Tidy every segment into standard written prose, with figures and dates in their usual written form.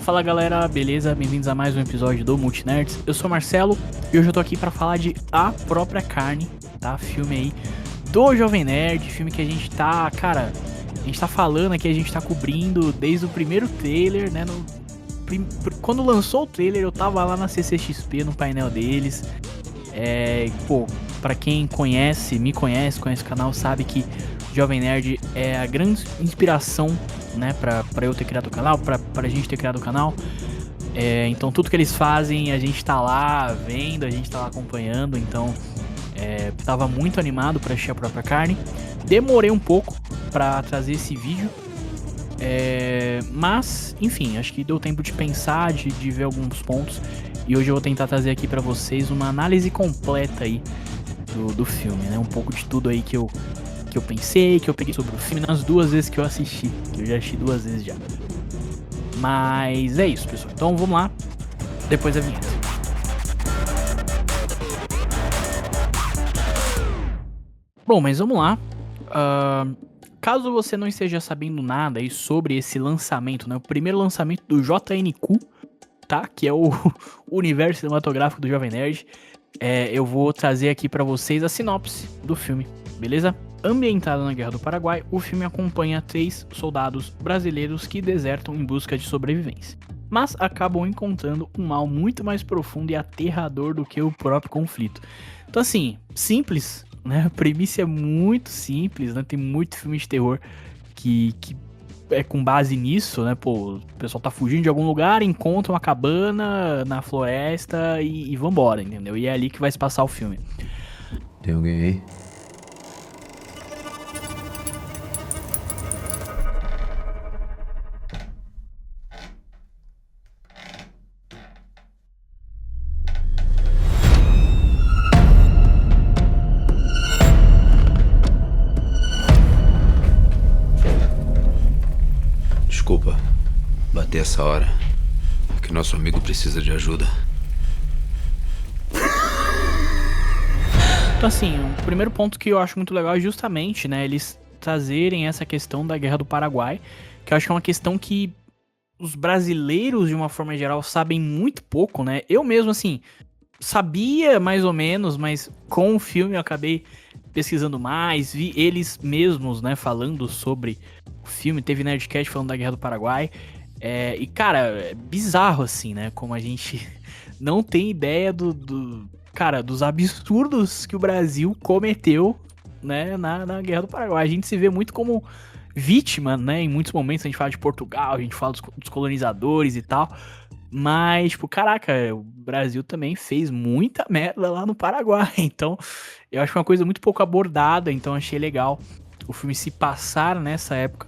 Fala galera, beleza? Bem-vindos a mais um episódio do Multinerds. Eu sou o Marcelo e hoje eu tô aqui pra falar de A Própria Carne, tá? Filme aí do Jovem Nerd, filme que a gente tá, cara, a gente tá falando aqui, a gente tá cobrindo desde o primeiro trailer, né? Quando lançou o trailer eu tava lá na CCXP, no painel deles. Pra quem conhece o canal, sabe que Jovem Nerd é a grande inspiração, né, pra eu ter criado o canal, pra gente ter criado o canal. Então tudo que eles fazem, a gente tá lá vendo, a gente tá lá acompanhando, então tava muito animado pra assistir A Própria Carne. Demorei um pouco pra trazer esse vídeo, mas, enfim, acho que deu tempo de pensar, de ver alguns pontos. E hoje eu vou tentar trazer aqui pra vocês uma análise completa aí do filme, né? Um pouco de tudo aí que eu pensei, que eu peguei sobre o filme nas duas vezes que eu assisti. Que eu já assisti duas vezes já. Mas é isso, pessoal. Então vamos lá, depois da vinheta. Bom, mas vamos lá. Caso você não esteja sabendo nada aí sobre esse lançamento, né? O primeiro lançamento do JNQ, tá? Que é o universo cinematográfico do Jovem Nerd. Eu vou trazer aqui pra vocês a sinopse do filme, beleza? Ambientado na Guerra do Paraguai, o filme acompanha 3 soldados brasileiros que desertam em busca de sobrevivência, mas acabam encontrando um mal muito mais profundo e aterrador do que o próprio conflito. Então assim, simples, né? A premissa é muito simples, né? Tem muito filme de terror que é com base nisso, né? Pô, o pessoal tá fugindo de algum lugar, encontra uma cabana na floresta e vambora, entendeu? E é ali que vai se passar o filme. Tem alguém aí? Desculpa, bater essa hora. É que nosso amigo precisa de ajuda. Então assim, o primeiro ponto que eu acho muito legal é justamente, né, eles trazerem essa questão da Guerra do Paraguai, que eu acho que é uma questão que os brasileiros, de uma forma geral, sabem muito pouco, né? Eu mesmo, assim, sabia mais ou menos, mas com o filme eu acabei pesquisando mais, vi eles mesmos, né, falando sobre o filme, teve Nerdcast falando da Guerra do Paraguai, e cara, é bizarro assim, né, como a gente não tem ideia cara, dos absurdos que o Brasil cometeu, né, na Guerra do Paraguai. A gente se vê muito como vítima, né, em muitos momentos a gente fala de Portugal, a gente fala dos colonizadores e tal, mas, tipo, caraca, o Brasil também fez muita merda lá no Paraguai. Então, eu acho uma coisa muito pouco abordada. Então, achei legal o filme se passar nessa época.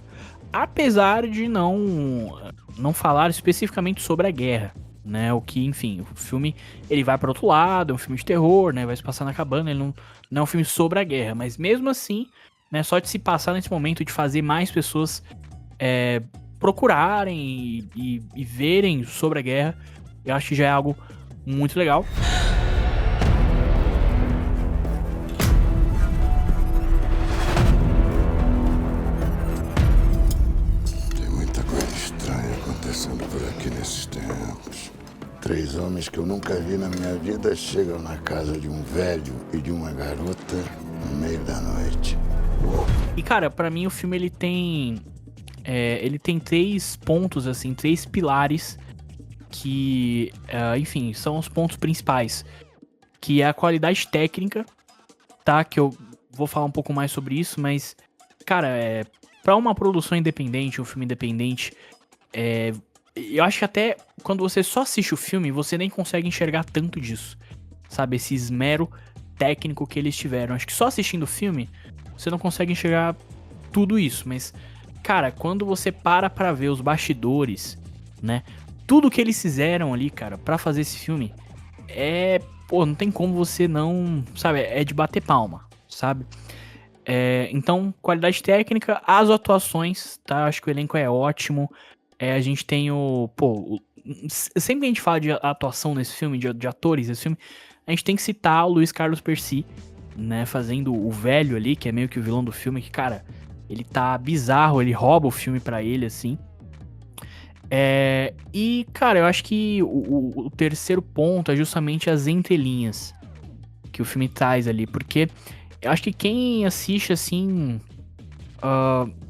Apesar de não falar especificamente sobre a guerra, né? O que, enfim, o filme ele vai para outro lado, é um filme de terror, né? Vai se passar na cabana, ele não é um filme sobre a guerra. Mas mesmo assim, né? Só de se passar nesse momento, de fazer mais pessoas procurarem e verem sobre a guerra, eu acho que já é algo muito legal. Tem muita coisa estranha acontecendo por aqui nesses tempos. 3 homens que eu nunca vi na minha vida chegam na casa de um velho e de uma garota no meio da noite. E cara, pra mim o filme ele tem 3 pontos, assim, 3 pilares que, enfim, são os pontos principais, que é a qualidade técnica, tá? Que eu vou falar um pouco mais sobre isso, mas, cara, pra uma produção independente, um filme independente, eu acho que até quando você só assiste o filme, você nem consegue enxergar tanto disso, sabe? Esse esmero técnico que eles tiveram. Acho que só assistindo o filme, você não consegue enxergar tudo isso, mas, cara, quando você pra ver os bastidores, né? Tudo que eles fizeram ali, cara, pra fazer esse filme, pô, não tem como você não, sabe? É de bater palma, sabe? Então, qualidade técnica, as atuações, tá? Acho que o elenco é ótimo. A gente tem sempre que a gente fala de atuação nesse filme, de atores nesse filme, a gente tem que citar o Luiz Carlos Percy, né? Fazendo o velho ali, que é meio que o vilão do filme, que, cara, ele tá bizarro, ele rouba o filme pra ele, assim. E, cara, eu acho que o terceiro ponto é justamente as entrelinhas que o filme traz ali, porque eu acho que quem assiste assim,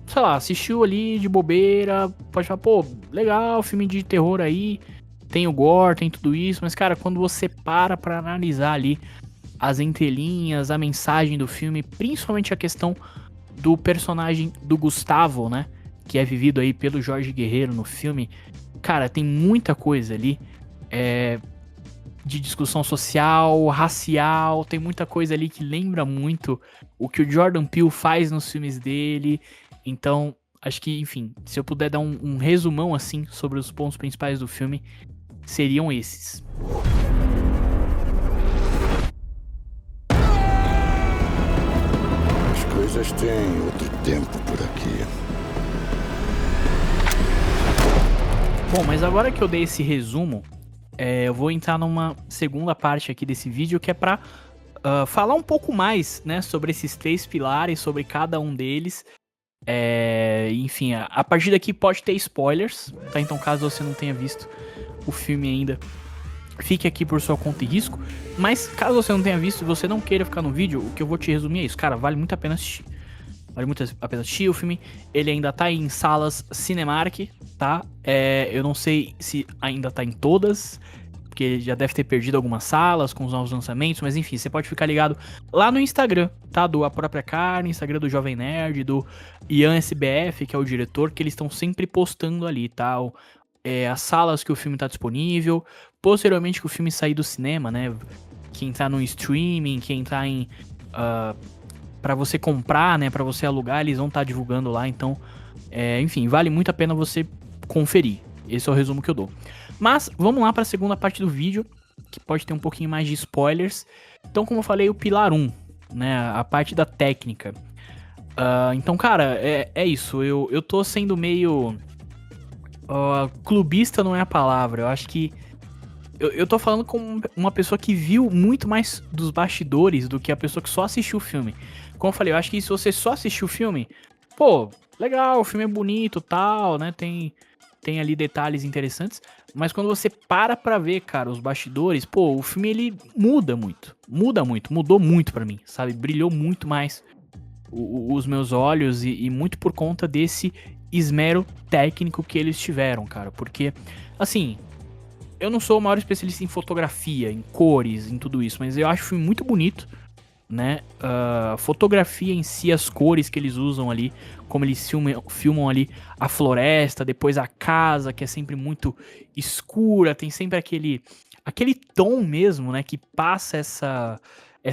sei lá, assistiu ali de bobeira, pode falar, pô, legal, filme de terror aí, tem o gore, tem tudo isso, mas, cara, quando você para pra analisar ali as entrelinhas, a mensagem do filme, principalmente a questão do personagem do Gustavo, né, que é vivido aí pelo Jorge Guerreiro no filme, cara, tem muita coisa ali, de discussão social, racial, tem muita coisa ali que lembra muito o que o Jordan Peele faz nos filmes dele. Então, acho que, enfim, se eu puder dar um resumão assim sobre os pontos principais do filme, seriam esses. As coisas têm outro tempo por aqui. Bom, mas agora que eu dei esse resumo, eu vou entrar numa segunda parte aqui desse vídeo, que é pra falar um pouco mais, né, sobre esses 3 pilares, sobre cada um deles. Enfim, a partir daqui pode ter spoilers, tá? Então, caso você não tenha visto o filme ainda, fique aqui por sua conta e risco. Mas, caso você não tenha visto e você não queira ficar no vídeo, o que eu vou te resumir é isso. Cara, vale muito a pena assistir. Vale muito a pena assistir o filme. Ele ainda tá em salas Cinemark, tá? Eu não sei se ainda tá em todas, porque já deve ter perdido algumas salas com os novos lançamentos, mas enfim, você pode ficar ligado lá no Instagram, tá? Do A Própria Carne, Instagram do Jovem Nerd, do Ian SBF, que é o diretor, que eles estão sempre postando ali, tá? As salas que o filme tá disponível, posteriormente que o filme sair do cinema, né? Quem tá no streaming, quem tá em... pra você comprar, né? Pra você alugar, eles vão estar divulgando lá, então... enfim, vale muito a pena você conferir. Esse é o resumo que eu dou. Mas, vamos lá para a segunda parte do vídeo, que pode ter um pouquinho mais de spoilers. Então, como eu falei, o pilar 1, né, a parte da técnica. Então, cara, é isso. Eu tô sendo meio... clubista não é a palavra. Eu acho que... Eu tô falando com uma pessoa que viu muito mais dos bastidores do que a pessoa que só assistiu o filme. Como eu falei, eu acho que se você só assistiu o filme... Pô, legal, o filme é bonito, tal, né, tem ali detalhes interessantes, mas quando você para pra ver, cara, os bastidores, pô, o filme ele mudou muito pra mim, sabe? Brilhou muito mais os meus olhos e muito por conta desse esmero técnico que eles tiveram, cara, porque, assim, eu não sou o maior especialista em fotografia, em cores, em tudo isso, mas eu acho o filme muito bonito, né? A fotografia em si, as cores que eles usam ali, como eles filmam ali a floresta, depois a casa, que é sempre muito escura, tem sempre aquele tom mesmo, né? Que passa essa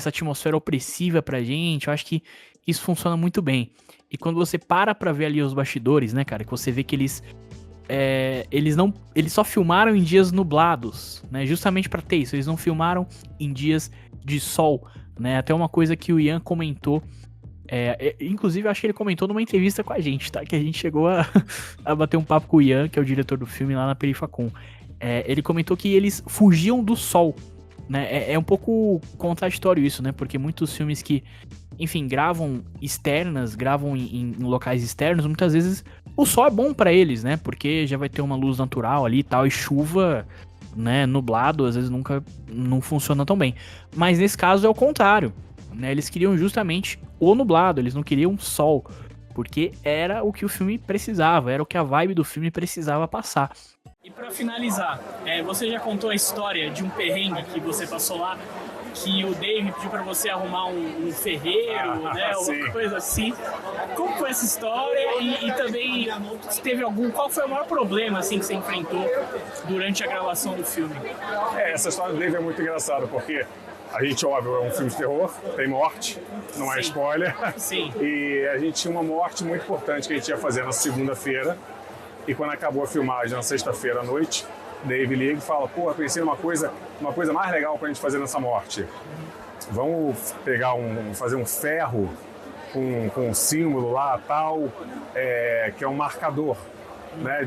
atmosfera opressiva pra gente. Eu acho que isso funciona muito bem. E quando você para pra ver ali os bastidores, né, cara, que você vê que eles só filmaram em dias nublados, né? Justamente pra ter isso, eles não filmaram em dias de sol, né? Até uma coisa que o Ian comentou, inclusive eu acho que ele comentou numa entrevista com a gente, tá? Que a gente chegou a bater um papo com o Ian, que é o diretor do filme lá na Perifacom. Ele comentou que eles fugiam do sol, né? É um pouco contraditório isso, né? Porque muitos filmes que, enfim, gravam em locais externos, muitas vezes o sol é bom pra eles, né? Porque já vai ter uma luz natural ali e tal, e chuva, né, nublado, às vezes não funciona tão bem. Mas nesse caso é o contrário, né? Eles queriam justamente o nublado, eles não queriam sol, porque era o que o filme precisava, era o que a vibe do filme precisava passar. E pra finalizar, você já contou a história de um perrengue que você passou lá, que o Dave pediu pra você arrumar um ferreiro, né, uma coisa assim. Como foi essa história e também se teve qual foi o maior problema assim que você enfrentou durante a gravação do filme? Essa história do Dave é muito engraçada, porque a gente, óbvio, é um filme de terror, tem morte, não é spoiler. Sim. E a gente tinha uma morte muito importante que a gente ia fazer na segunda-feira. E quando acabou a filmagem na sexta-feira à noite, Dave liga e fala, pô, pensei numa coisa mais legal pra gente fazer nessa morte. Vamos pegar fazer um ferro com um símbolo lá, tal, que é um marcador, né,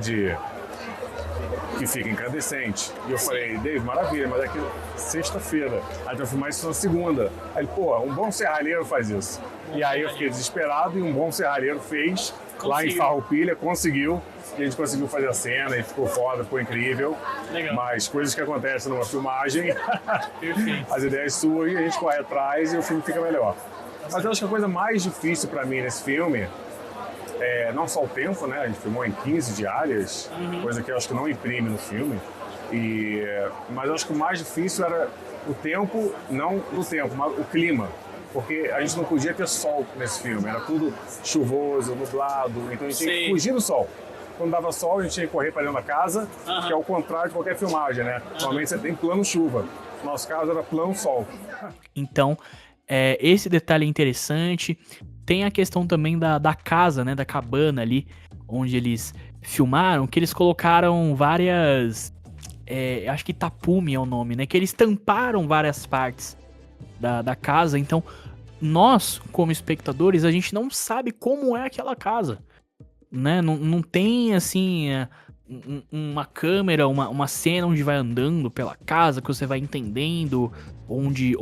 que fica incandescente. E eu falei, Dave, maravilha, mas é que sexta-feira. Aí eu filmar isso na segunda. Aí ele, pô, um bom serralheiro faz isso. E aí eu fiquei desesperado e um bom serralheiro fez, lá em Farroupilha, conseguiu. que a gente conseguiu fazer a cena e ficou foda, ficou incrível. Legal. Mas coisas que acontecem numa filmagem, Perfeito. as ideias surgem, a gente corre atrás e o filme fica melhor. Mas eu acho que a coisa mais difícil pra mim nesse filme é não só o tempo, né? A gente filmou em 15 diárias, coisa que eu acho que não imprime no filme. Mas eu acho que o mais difícil era o tempo, não o tempo, mas o clima. Porque a gente não podia ter sol nesse filme, era tudo chuvoso, nublado, então a gente tinha que fugir do sol. Quando dava sol, a gente tinha que correr para dentro da casa, que é o contrário de qualquer filmagem, né? Normalmente você tem plano chuva. No nosso caso era plano sol. Então, esse detalhe é interessante. Tem a questão também da casa, né? Da cabana ali, onde eles filmaram, que eles colocaram várias... acho que tapume é o nome, né? Que eles tamparam várias partes da casa. Então, nós, como espectadores, a gente não sabe como é aquela casa, né? Não tem, assim, uma câmera, uma cena onde vai andando pela casa, que você vai entendendo onde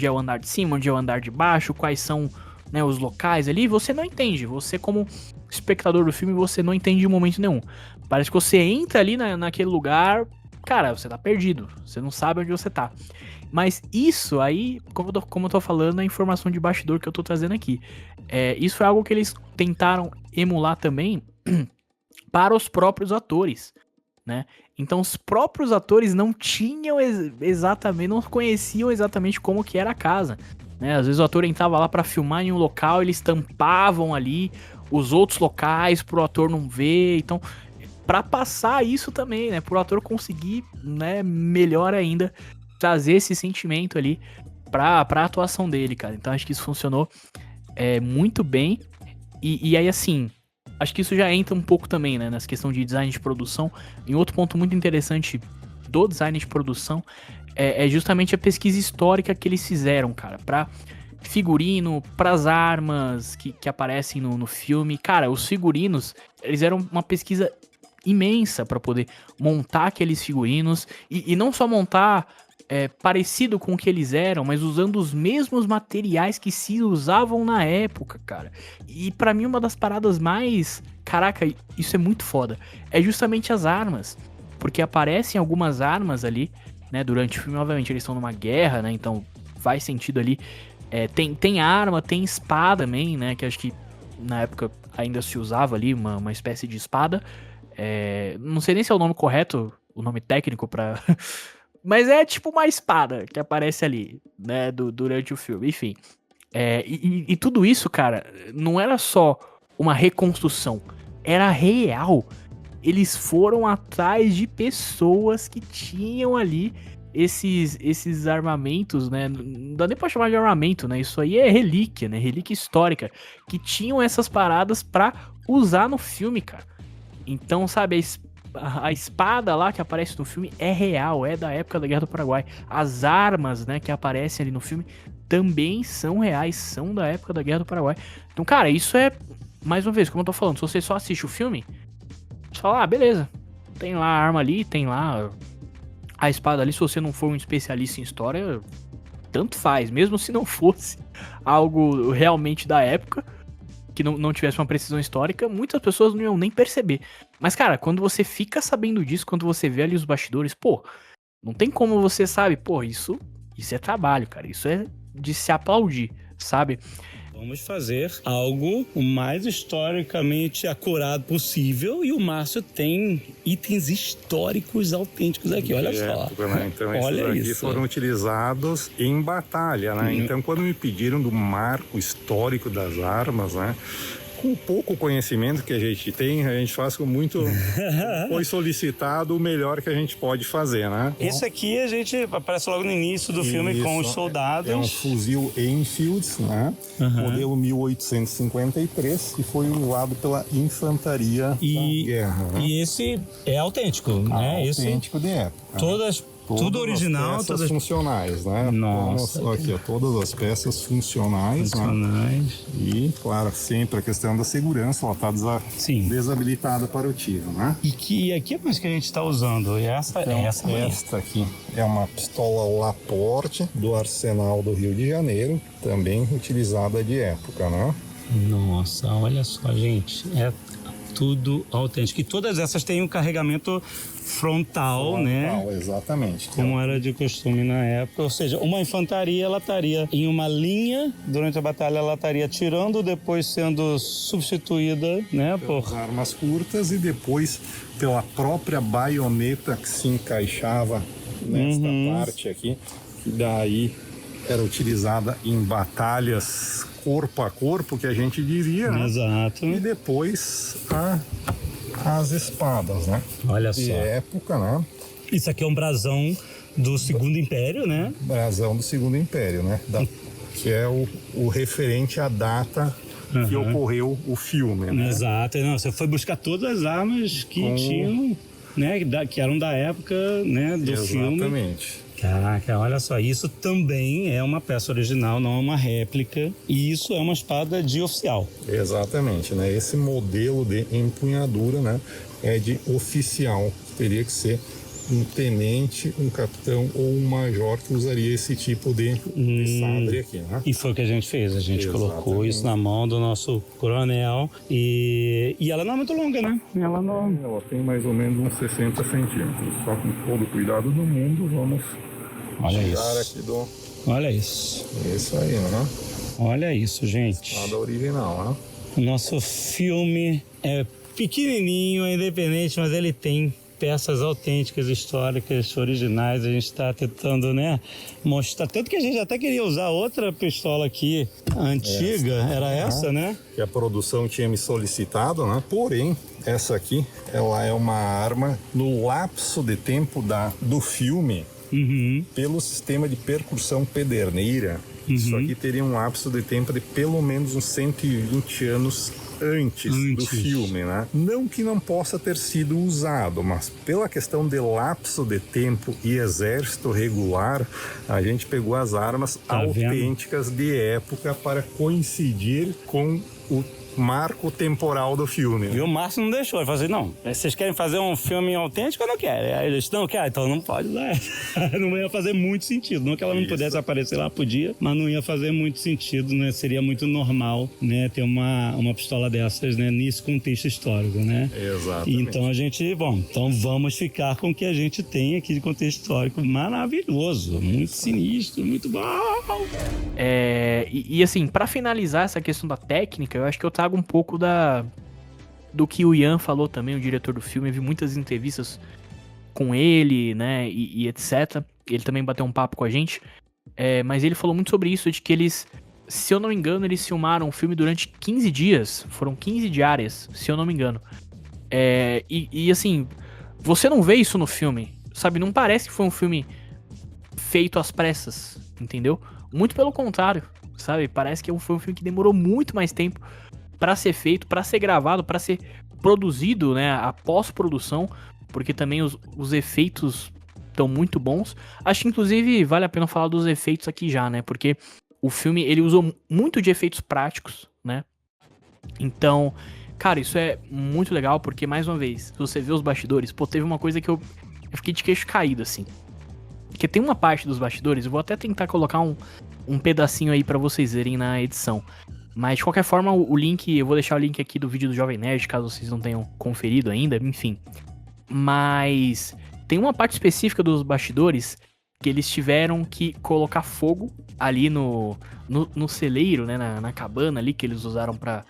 é o andar de cima, onde é o andar de baixo, quais são, né, os locais ali. Você não entende. Você, como espectador do filme, você não entende em momento nenhum. Parece que você entra ali naquele lugar, cara, você tá perdido. Você não sabe onde você tá. Mas isso aí, como eu tô falando, é a informação de bastidor que eu tô trazendo aqui. Isso é algo que eles tentaram emular também para os próprios atores, né? Então os próprios atores não tinham exatamente, não conheciam exatamente como que era a casa, né? Às vezes o ator entrava lá para filmar em um local, eles tampavam ali os outros locais pro ator não ver. Então, para passar isso também, né, pro ator conseguir, né, melhor ainda trazer esse sentimento ali pra atuação dele, cara. Então acho que isso funcionou muito bem. E aí, assim, acho que isso já entra um pouco também, né, nessa questão de design de produção. E outro ponto muito interessante do design de produção é justamente a pesquisa histórica que eles fizeram, cara, pra figurino, pras armas que aparecem no filme. Cara, os figurinos, eles eram uma pesquisa imensa pra poder montar aqueles figurinos. E não só montar parecido com o que eles eram, mas usando os mesmos materiais que se usavam na época, cara. E pra mim uma das paradas mais... Caraca, isso é muito foda. É justamente as armas. Porque aparecem algumas armas ali, né, durante o filme. Obviamente eles estão numa guerra, né, então faz sentido ali. Tem arma, tem espada também, né, que acho que na época ainda se usava ali, uma espécie de espada. Não sei nem se é o nome correto, o nome técnico pra... Mas é tipo uma espada que aparece ali, né, durante o filme, enfim. E tudo isso, cara, não era só uma reconstrução, era real. Eles foram atrás de pessoas que tinham ali esses armamentos, né, não dá nem pra chamar de armamento, né, isso aí é relíquia, né, relíquia histórica, que tinham essas paradas pra usar no filme, cara. Então, sabe, a espada lá que aparece no filme é real, é da época da Guerra do Paraguai. As armas, né, que aparecem ali no filme também são reais, são da época da Guerra do Paraguai. Então, cara, isso é, mais uma vez, como eu tô falando, se você só assiste o filme, você fala, beleza, tem lá a arma ali, tem lá a espada ali. Se você não for um especialista em história, tanto faz, mesmo se não fosse algo realmente da época, que não tivesse uma precisão histórica, muitas pessoas não iam nem perceber. Mas, cara, quando você fica sabendo disso, quando você vê ali os bastidores, pô, não tem como você sabe, pô, isso é trabalho, cara, isso é de se aplaudir, sabe? Vamos fazer algo o mais historicamente acurado possível, e o Márcio tem itens históricos autênticos aqui, olha só. Né? Então olha esses aqui isso. foram utilizados em batalha, né? Então quando me pediram do marco histórico das armas, né? Com o pouco conhecimento que a gente tem, a gente faz com muito... Foi solicitado o melhor que a gente pode fazer, né? Esse aqui a gente aparece logo no início do filme com os soldados. É um fuzil Enfield, né? Modelo 1853, que foi usado pela infantaria da guerra. Né? E esse é autêntico, né? Autêntico de época. Tudo original, as peças funcionais, né? Nossa. Aqui, ó, todas as peças funcionais. Né? E, claro, sempre a questão da segurança, ela tá desabilitada para o tiro, né? E aqui é mais que a gente está usando. E essa aqui é uma pistola Laporte do Arsenal do Rio de Janeiro, também utilizada de época, né? Nossa, olha só, gente. tudo autêntico. E todas essas têm um carregamento frontal, né? Exatamente. Como era de costume na época. Ou seja, uma infantaria, ela estaria em uma linha, durante a batalha ela estaria tirando, depois sendo substituída, né? Por armas curtas e depois pela própria baioneta que se encaixava nesta parte aqui, que daí era utilizada em batalhas corpo a corpo, que a gente diria, né? Exato. E depois as espadas, né? Olha de só. época, né? Isso aqui é um brasão do Segundo Império, né? Brasão do Segundo Império, né? Que é o referente à data que ocorreu o filme, né? Exato. Não, você foi buscar todas as armas que tinham, né? Que eram da época, né? Do filme. Exatamente. Caraca, olha só, isso também é uma peça original, não é uma réplica. E isso é uma espada de oficial. Exatamente, né? Esse modelo de empunhadura, né, é de oficial. Teria que ser um tenente, um capitão ou um major que usaria esse tipo de sabre aqui, né? E foi o que a gente fez, a gente colocou isso na mão do nosso coronel. E ela não é muito longa, né? Ela tem mais ou menos uns 60 centímetros. Só com todo o cuidado do mundo, vamos tirar aqui do... Olha isso. Isso aí, né? Olha isso, gente. Nada original, né? O nosso filme é pequenininho, é independente, mas ele tem peças autênticas, históricas, originais. A gente está tentando, né, mostrar. Tanto que a gente até queria usar outra pistola aqui, antiga, era essa, né? Que a produção tinha me solicitado, né? Porém, essa aqui, ela é uma arma no lapso de tempo do filme, pelo sistema de percussão pederneira. Isso aqui teria um lapso de tempo de pelo menos uns 120 anos antes do filme, né? Não que não possa ter sido usado, mas pela questão de lapso de tempo e exército regular, a gente pegou as armas autênticas de época para coincidir com o marco temporal do filme. E o Márcio não deixou. Ele falou assim, não, vocês querem fazer um filme autêntico ou não querem? Aí ele disse, não, quer, então não pode usar. Não ia fazer muito sentido. Não que ela não pudesse aparecer lá, podia, mas não ia fazer muito sentido, né? Seria muito normal, né, ter uma pistola dessas, né, nesse contexto histórico, né? Exatamente. Então a gente, então vamos ficar com o que a gente tem aqui de contexto histórico maravilhoso, muito sinistro, muito bom. E assim, pra finalizar essa questão da técnica, eu acho que eu trago um pouco do que o Ian falou também, o diretor do filme. Eu vi muitas entrevistas com ele, né, e etc. Ele também bateu um papo com a gente. Mas ele falou muito sobre isso, de que eles, se eu não me engano, eles filmaram o filme durante 15 dias. Foram 15 diárias, se eu não me engano. E assim, você não vê isso no filme, sabe? Não parece que foi um filme feito às pressas, entendeu? Muito pelo contrário, sabe? Parece que foi um filme que demorou muito mais tempo pra ser feito, pra ser gravado, pra ser produzido, né? A pós-produção, porque também os efeitos estão muito bons. Acho que inclusive vale a pena falar dos efeitos aqui já, né? Porque o filme, ele usou muito de efeitos práticos, né? Então, cara, isso é muito legal, porque mais uma vez, se você vê os bastidores, pô, teve uma coisa que eu fiquei de queixo caído, assim. Porque tem uma parte dos bastidores, eu vou até tentar colocar um pedacinho aí pra vocês verem na edição. Mas, de qualquer forma, o link, eu vou deixar o link aqui do vídeo do Jovem Nerd, caso vocês não tenham conferido ainda, enfim. Mas tem uma parte específica dos bastidores que eles tiveram que colocar fogo ali no celeiro, né, na cabana ali que eles usaram pra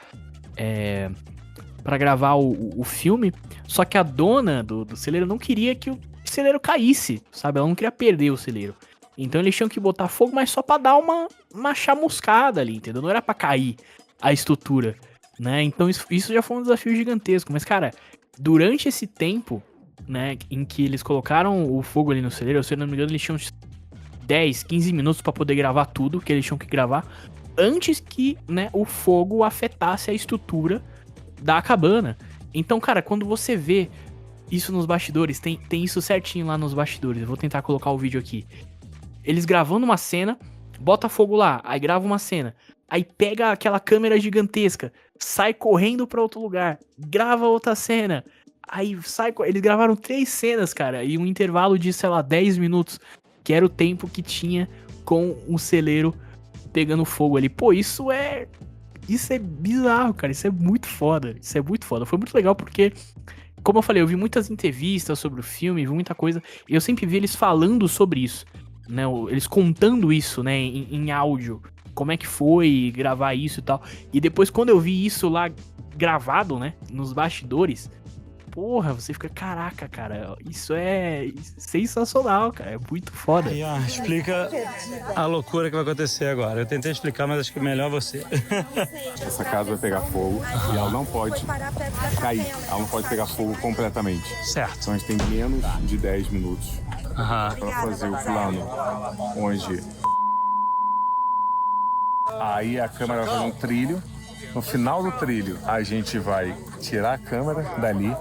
gravar o filme. Só que a dona do celeiro não queria que o celeiro caísse, sabe? Ela não queria perder o celeiro. Então eles tinham que botar fogo, mas só pra dar uma chamuscada ali, entendeu? Não era pra cair a estrutura, né? Então isso já foi um desafio gigantesco. Mas, cara, durante esse tempo, né, em que eles colocaram o fogo ali no celeiro, se eu não me engano, eles tinham 10, 15 minutos pra poder gravar tudo que eles tinham que gravar, antes que, né, o fogo afetasse a estrutura da cabana. Então, cara, quando você vê isso nos bastidores, tem isso certinho lá nos bastidores. Eu vou tentar colocar o vídeo aqui. Eles gravando uma cena, bota fogo lá, aí grava uma cena, aí pega aquela câmera gigantesca, sai correndo pra outro lugar, grava outra cena, aí sai... Eles gravaram 3 cenas, cara, e um intervalo de, sei lá, 10 minutos, que era o tempo que tinha com o celeiro pegando fogo ali. Pô, isso é Isso é bizarro, cara. Isso é muito foda. Isso é muito foda. Foi muito legal porque, como eu falei, eu vi muitas entrevistas sobre o filme, vi muita coisa. E eu sempre vi eles falando sobre isso, né? Eles contando isso, né? Em áudio. Como é que foi gravar isso e tal. E depois, quando eu vi isso lá gravado, né? Nos bastidores. Porra, você fica, caraca, cara, isso é sensacional, cara, é muito foda. Aí, ó, explica a loucura que vai acontecer agora. Eu tentei explicar, mas acho que é melhor você. Essa casa vai pegar fogo e ela não pode cair, ela não pode pegar fogo completamente. Certo. Então a gente tem menos de 10 minutos Aham. para fazer o plano, onde aí a câmera vai fazer um trilho. No final do trilho, a gente vai tirar a câmera dali,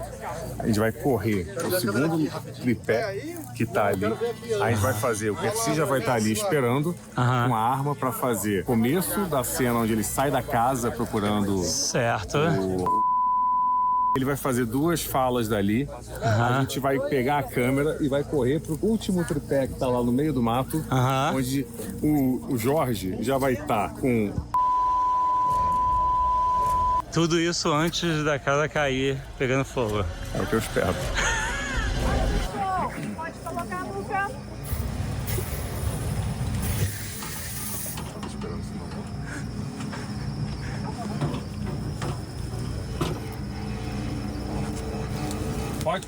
a gente vai correr o segundo tripé que tá ali, a gente vai fazer, o Percy já vai estar ali esperando com a arma para fazer o começo da cena onde ele sai da casa procurando Certo. Ele vai fazer 2 falas dali, a gente vai pegar a câmera e vai correr pro último tripé que tá lá no meio do mato, onde o Jorge já vai estar com... Tudo isso antes da casa cair, pegando fogo. É o que eu espero. Pode colocar a música. Pode.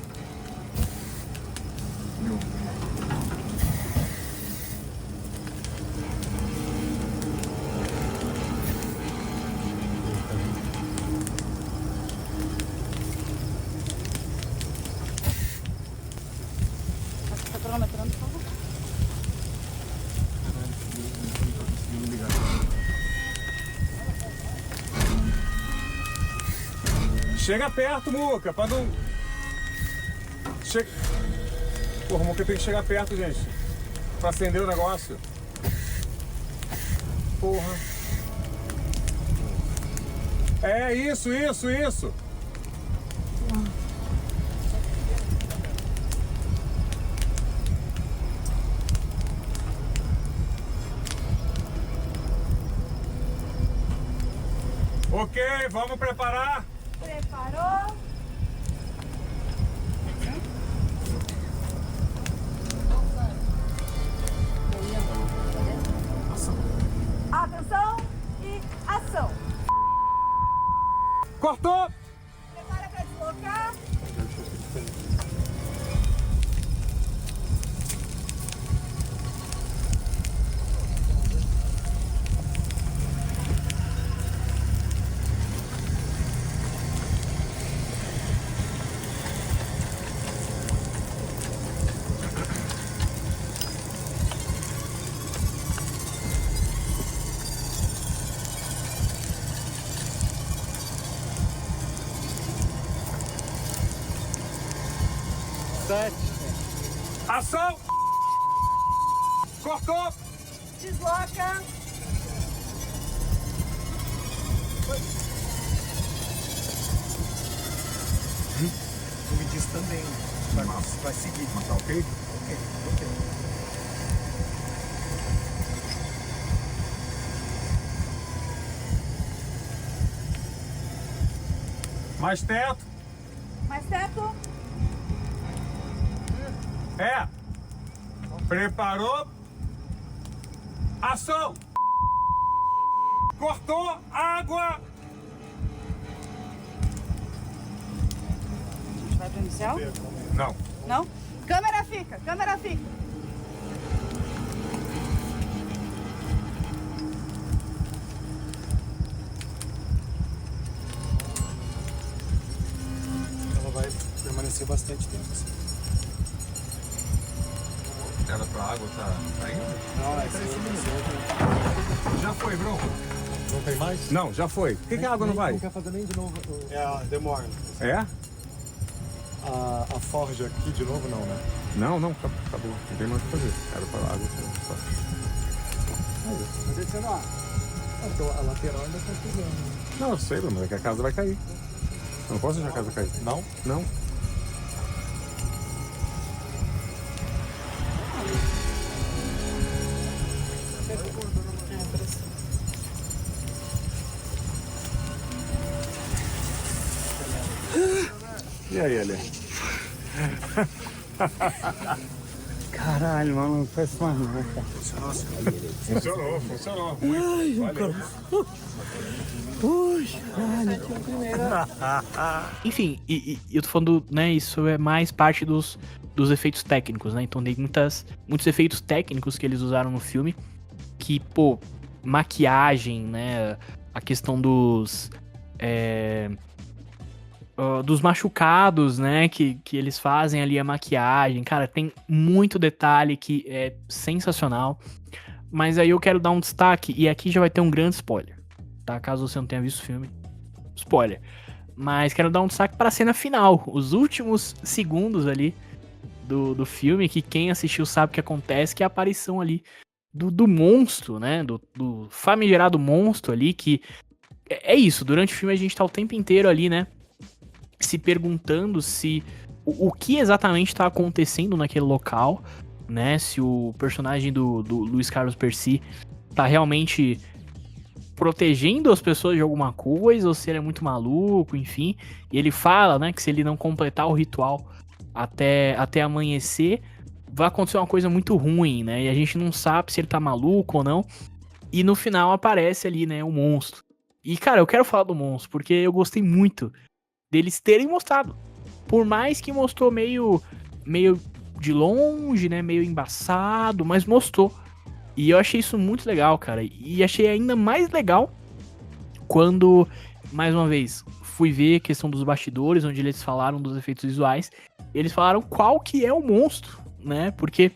Tá cronometrando, por favor. Chega perto, Muca, pra não... Chega... Porra, o Muca tem que chegar perto, gente. Pra acender o negócio. Porra. É, isso. Ok, vamos preparar. Preparou? Atenção e ação. Cortou! Prepara para deslocar. Ação! Cortou! Desloca. Me diz também. Vai seguir. Tá ok? Ok. Mais teto. Mais teto. É. Preparou. Ação. Cortou. Água. A gente vai pro inicial? Não. Não? Câmera fica. Ela vai permanecer bastante tempo assim. Era pra água, tá indo? Não, Já foi, Bruno. não tem mais? Não, já foi. Por que a água não vai? Não quer fazer nem de novo. Demora. É? A forja aqui de novo não, né? Não, acabou. Não tem mais o que fazer. Era pra água só. Mas esse é lá. Então a lateral ainda tá pegando. Não, eu sei, mas é que a casa vai cair. Eu não posso deixar a casa cair. Não? Não. E aí, Ale? Caralho, mano, não faz mais não, cara. Funcionou. Ai, cara. Ui, caralho, que primeira. Enfim, e eu tô falando, né, isso é mais parte dos efeitos técnicos, né? Então tem muitos efeitos técnicos que eles usaram no filme que, pô, maquiagem, né? A questão dos machucados, né? Que eles fazem ali a maquiagem. Cara, tem muito detalhe que é sensacional. Mas aí eu quero dar um destaque, e aqui já vai ter um grande spoiler, tá? Caso você não tenha visto o filme. Spoiler. Mas quero dar um destaque para a cena final. Os últimos segundos ali do filme, que quem assistiu sabe o que acontece, que é a aparição ali do monstro, né? Do famigerado monstro ali, que... É isso, durante o filme a gente tá o tempo inteiro ali, né? Se perguntando se... O que exatamente tá acontecendo naquele local, né? Se o personagem do Luiz Carlos Percy tá realmente protegendo as pessoas de alguma coisa, ou se ele é muito maluco, enfim. E ele fala, né, que se ele não completar o ritual até amanhecer, vai acontecer uma coisa muito ruim, né? E a gente não sabe se ele tá maluco ou não. E no final aparece ali, né, o monstro. E, cara, eu quero falar do monstro, porque eu gostei muito deles terem mostrado. Por mais que mostrou meio de longe, né, meio embaçado, mas mostrou. E eu achei isso muito legal, cara. E achei ainda mais legal quando, mais uma vez, fui ver a questão dos bastidores, onde eles falaram dos efeitos visuais. Eles falaram qual que é o monstro, né? Porque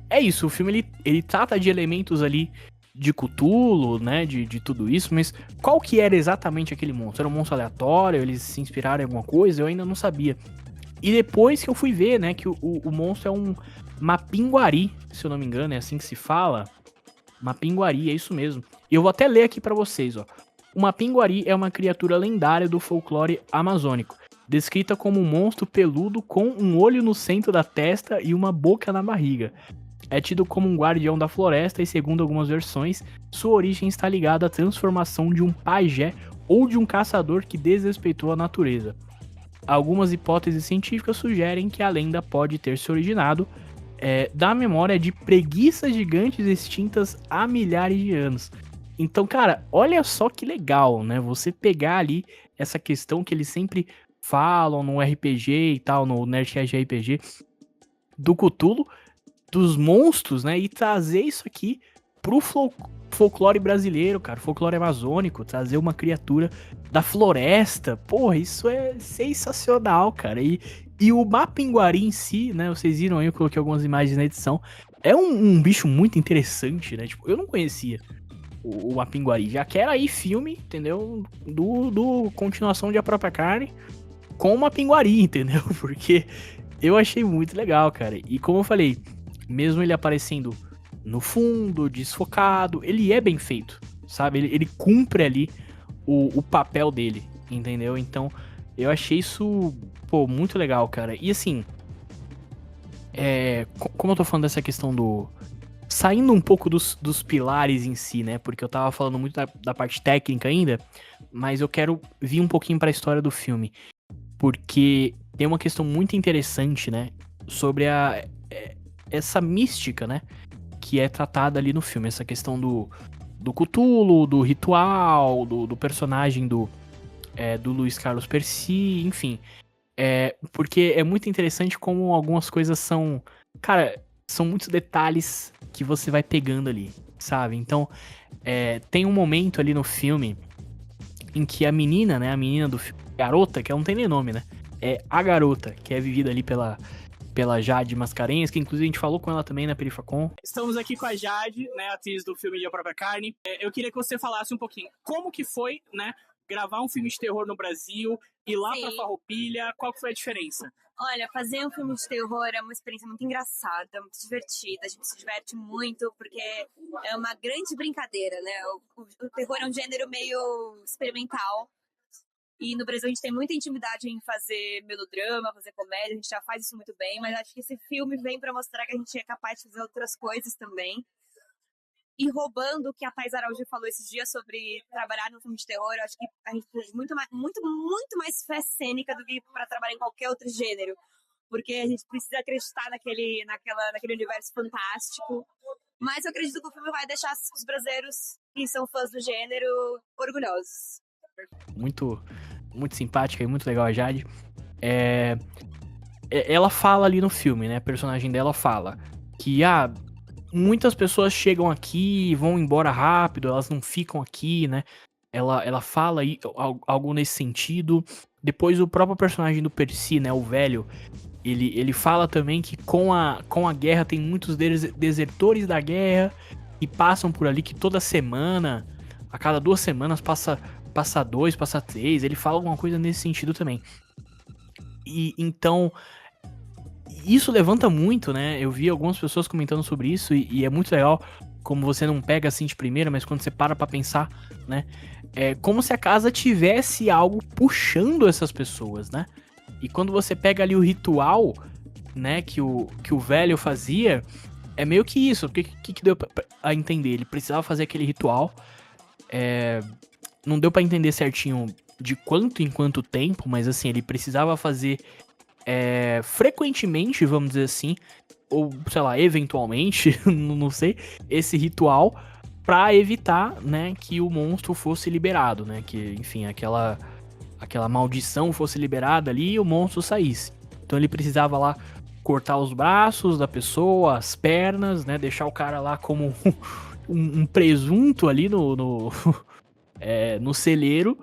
é isso, o filme ele trata de elementos ali de Cthulhu, né? De tudo isso, mas qual que era exatamente aquele monstro? Era um monstro aleatório? Eles se inspiraram em alguma coisa? Eu ainda não sabia. E depois que eu fui ver, né, que o monstro é um mapinguari, se eu não me engano, é assim que se fala. Mapinguari, é isso mesmo. E eu vou até ler aqui pra vocês, ó. O mapinguari é uma criatura lendária do folclore amazônico, descrita como um monstro peludo com um olho no centro da testa e uma boca na barriga. É tido como um guardião da floresta e, segundo algumas versões, sua origem está ligada à transformação de um pajé ou de um caçador que desrespeitou a natureza. Algumas hipóteses científicas sugerem que a lenda pode ter se originado da memória de preguiças gigantes extintas há milhares de anos. Então, cara, olha só que legal, né? Você pegar ali essa questão que eles sempre falam no RPG e tal, no Nerdcast RPG, do Cthulhu, dos monstros, né? E trazer isso aqui pro folclore brasileiro, cara, folclore amazônico, trazer uma criatura da floresta. Porra, isso é sensacional, cara. E o Mapinguari em si, né? Vocês viram aí, eu coloquei algumas imagens na edição. É um bicho muito interessante, né? Tipo, eu não conhecia o Mapinguari. Já que era aí filme, entendeu? Do continuação de A Própria Carne com o Mapinguari, entendeu? Porque eu achei muito legal, cara. E como eu falei, mesmo ele aparecendo no fundo, desfocado, ele é bem feito, sabe? Ele cumpre ali o papel dele, entendeu? Então, eu achei isso, pô, muito legal, cara. E assim, como eu tô falando dessa questão saindo um pouco dos pilares em si, né? Porque eu tava falando muito da parte técnica ainda, mas eu quero vir um pouquinho pra história do filme. Porque tem uma questão muito interessante, né? Sobre essa mística, né? Que é tratada ali no filme. Essa questão do Cthulhu, do ritual, do personagem do Luiz Carlos Percy, enfim. Porque é muito interessante como algumas coisas são... Cara, são muitos detalhes que você vai pegando ali, sabe? Então, tem um momento ali no filme em que a menina, né? A menina do filme, garota, que ela não tem nem nome, né? É a garota, que é vivida ali pela Jade Mascarenhas, que inclusive a gente falou com ela também na Perifacon. Estamos aqui com a Jade, né, atriz do filme de A Própria Carne. Eu queria que você falasse um pouquinho como que foi, né, gravar um filme de terror no Brasil, ir lá pra Farroupilha, qual que foi a diferença? Olha, fazer um filme de terror é uma experiência muito engraçada, muito divertida, a gente se diverte muito, porque é uma grande brincadeira, né? O terror é um gênero meio experimental, e no Brasil a gente tem muita intimidade em fazer melodrama, fazer comédia, a gente já faz isso muito bem, mas acho que esse filme vem pra mostrar que a gente é capaz de fazer outras coisas também. e roubando o que a Thais Araújo falou esses dias sobre trabalhar no filme de terror. Eu acho que a gente precisa de muito mais fé cênica do que para trabalhar em qualquer outro gênero. Porque a gente precisa acreditar naquele universo fantástico. Mas eu acredito que o filme vai deixar os brasileiros que são fãs do gênero orgulhosos. Muito, muito simpática e muito legal a Jade. Ela fala ali no filme, né? A personagem dela fala que muitas pessoas chegam aqui e vão embora rápido, elas não ficam aqui, né? Ela fala aí algo nesse sentido. Depois o próprio personagem do Percy, né? O velho, ele fala também que com a guerra tem muitos desertores da guerra que passam por ali, que toda semana, a cada 2 semanas, passa 2, passa 3. Ele fala alguma coisa nesse sentido também. E então, isso levanta muito, né? Eu vi algumas pessoas comentando sobre isso e é muito legal como você não pega assim de primeira, mas quando você para pra pensar, né? É como se a casa tivesse algo puxando essas pessoas, né? E quando você pega ali o ritual, né, que o velho fazia, é meio que isso. O que deu a entender? Ele precisava fazer aquele ritual. Não deu pra entender certinho de quanto em quanto tempo, mas assim, ele precisava fazer frequentemente, vamos dizer assim, ou sei lá, eventualmente, não sei, esse ritual pra evitar, né, que o monstro fosse liberado, né, que, enfim, aquela maldição fosse liberada ali e o monstro saísse. Então ele precisava lá cortar os braços da pessoa, as pernas, né, deixar o cara lá como um presunto ali no celeiro.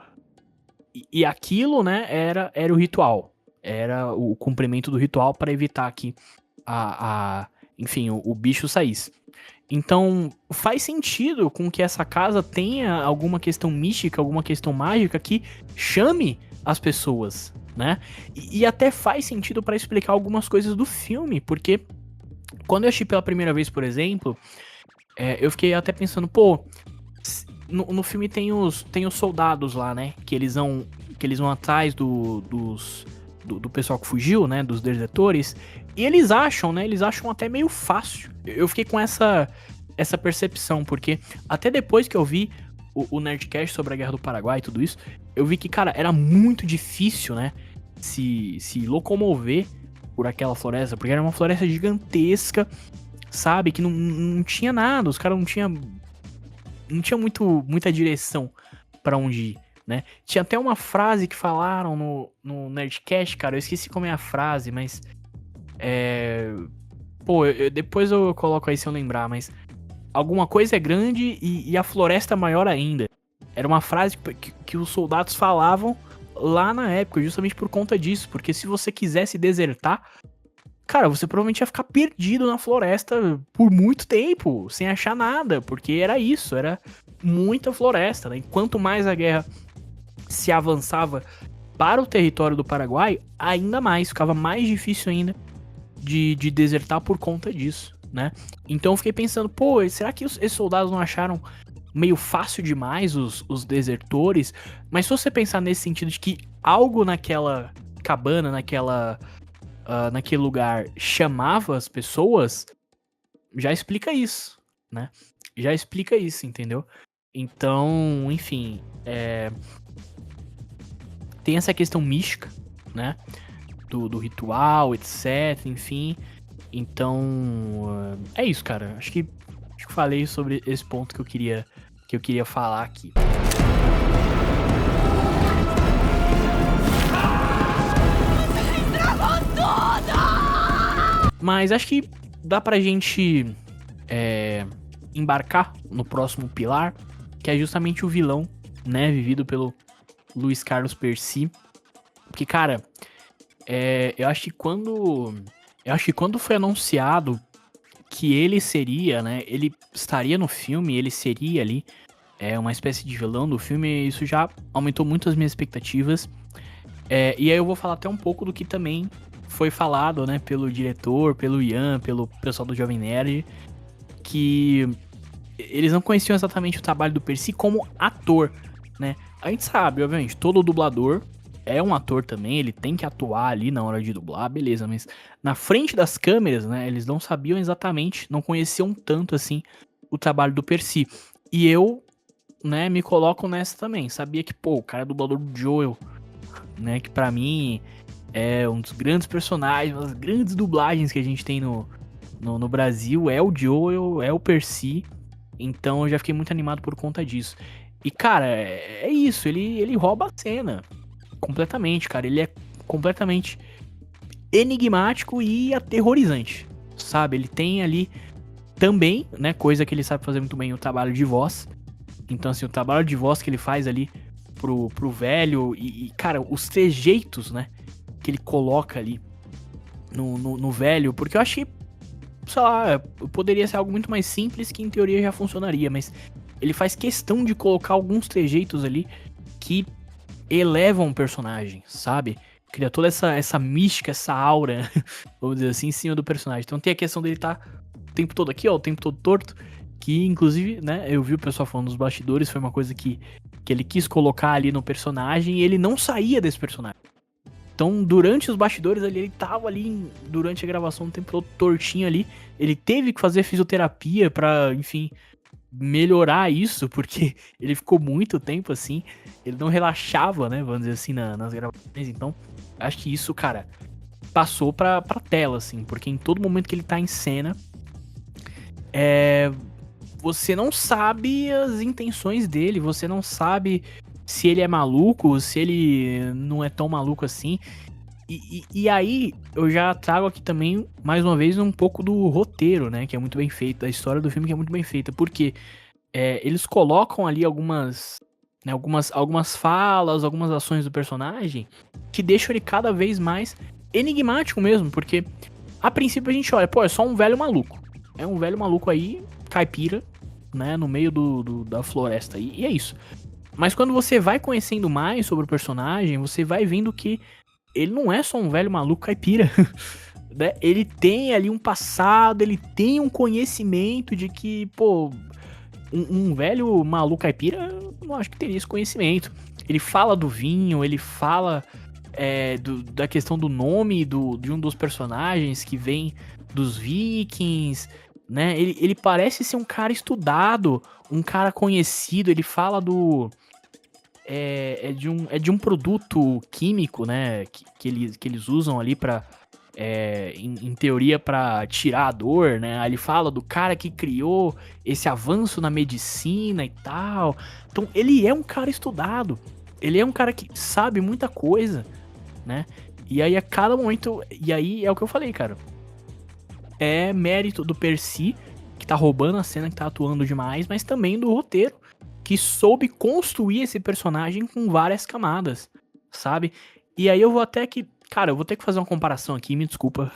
E aquilo, né, era o ritual. Era o cumprimento do ritual para evitar que enfim, o bicho saísse. Então, faz sentido com que essa casa tenha alguma questão mística, alguma questão mágica que chame as pessoas, né? E até faz sentido para explicar algumas coisas do filme, porque quando eu assisti pela primeira vez, por exemplo, eu fiquei até pensando, no filme tem os soldados lá, né? Que eles vão atrás do pessoal que fugiu, né? Dos desertores. E eles acham, né? Eles acham até meio fácil. Eu fiquei com essa percepção, porque até depois que eu vi o Nerdcast sobre a Guerra do Paraguai e tudo isso, eu vi que, cara, era muito difícil, né? Se locomover por aquela floresta, porque era uma floresta gigantesca, sabe? Que não tinha nada, os caras não tinham muita direção pra onde ir, né? Tinha até uma frase que falaram no Nerdcast, cara, eu esqueci como é a frase, mas depois eu coloco aí se eu lembrar, mas alguma coisa é grande e a floresta é maior ainda. Era uma frase que os soldados falavam lá na época, justamente por conta disso, porque se você quisesse desertar, cara, você provavelmente ia ficar perdido na floresta por muito tempo, sem achar nada, porque era isso, era muita floresta, né? E quanto mais a guerra se avançava para o território do Paraguai, ainda mais, ficava mais difícil ainda de desertar por conta disso, né? Então eu fiquei pensando, será que esses soldados não acharam meio fácil demais os desertores? Mas se você pensar nesse sentido de que algo naquela cabana, naquele lugar chamava as pessoas, já explica isso, né? Já explica isso, entendeu? Então, enfim, tem essa questão mística, né? Do ritual, etc, enfim. Então, é isso, cara. Acho que falei sobre esse ponto que eu queria falar aqui. Mas acho que dá pra gente embarcar no próximo pilar, que é justamente o vilão, né? Vivido pelo Luiz Carlos Percy. Porque, cara, eu acho que quando foi anunciado que ele seria, né? Ele estaria no filme, ele seria ali uma espécie de vilão do filme, isso já aumentou muito as minhas expectativas. E aí eu vou falar até um pouco do que também foi falado, né, pelo diretor, pelo Ian, pelo pessoal do Jovem Nerd, que eles não conheciam exatamente o trabalho do Percy como ator, né? A gente sabe, obviamente, todo dublador é um ator também, ele tem que atuar ali na hora de dublar, beleza, mas na frente das câmeras, né, eles não sabiam exatamente, não conheciam tanto assim o trabalho do Percy. E eu, né, me coloco nessa também. Sabia que, pô, o cara é dublador do Joel, né, que pra mim é um dos grandes personagens, uma das grandes dublagens que a gente tem no Brasil, é o Joel, é o Percy. Então eu já fiquei muito animado por conta disso. E, cara, é isso, ele rouba a cena completamente, cara. Ele é completamente enigmático e aterrorizante, sabe? Ele tem ali também, né, coisa que ele sabe fazer muito bem, o trabalho de voz. Então, assim, o trabalho de voz que ele faz ali pro velho e, cara, os trejeitos, né, que ele coloca ali no velho, porque eu achei, sei lá, poderia ser algo muito mais simples que em teoria já funcionaria, mas ele faz questão de colocar alguns trejeitos ali que elevam o personagem, sabe? Cria toda essa mística, essa aura, vamos dizer assim, em cima do personagem. Então tem a questão dele estar o tempo todo aqui, ó, o tempo todo torto, que inclusive, né, eu vi o pessoal falando dos bastidores, foi uma coisa que ele quis colocar ali no personagem e ele não saía desse personagem. Então, durante os bastidores ali, ele tava ali, durante a gravação, o tempo todo tortinho ali. Ele teve que fazer fisioterapia pra, enfim, melhorar isso, porque ele ficou muito tempo assim. Ele não relaxava, né, vamos dizer assim, nas gravações. Então, acho que isso, cara, passou pra tela, assim. Porque em todo momento que ele tá em cena, você não sabe as intenções dele, você não sabe se ele é maluco, se ele não é tão maluco assim. E aí, eu já trago aqui também, mais uma vez, um pouco do roteiro, né? Que é muito bem feito, da história do filme que é muito bem feita. Porque eles colocam ali algumas falas, algumas ações do personagem que deixam ele cada vez mais enigmático mesmo. Porque, a princípio, a gente olha, pô, é só um velho maluco. É um velho maluco aí, caipira, né? No meio da floresta. E é isso. Mas quando você vai conhecendo mais sobre o personagem, você vai vendo que ele não é só um velho maluco caipira, né? Ele tem ali um passado, ele tem um conhecimento de que, pô, um velho maluco caipira, eu não acho que teria esse conhecimento. Ele fala do vinho, ele fala da questão do nome de um dos personagens que vem dos vikings, né? Ele parece ser um cara estudado, um cara conhecido, ele fala de um produto químico, né, que eles usam ali pra, em teoria, pra tirar a dor, né, ele fala do cara que criou esse avanço na medicina e tal. Então ele é um cara estudado, ele é um cara que sabe muita coisa, né, e aí a cada momento, e aí é o que eu falei, cara, é mérito do Percy, que tá roubando a cena, que tá atuando demais, mas também do roteiro, que soube construir esse personagem com várias camadas, sabe? E aí eu vou até que... Cara, eu vou ter que fazer uma comparação aqui, me desculpa.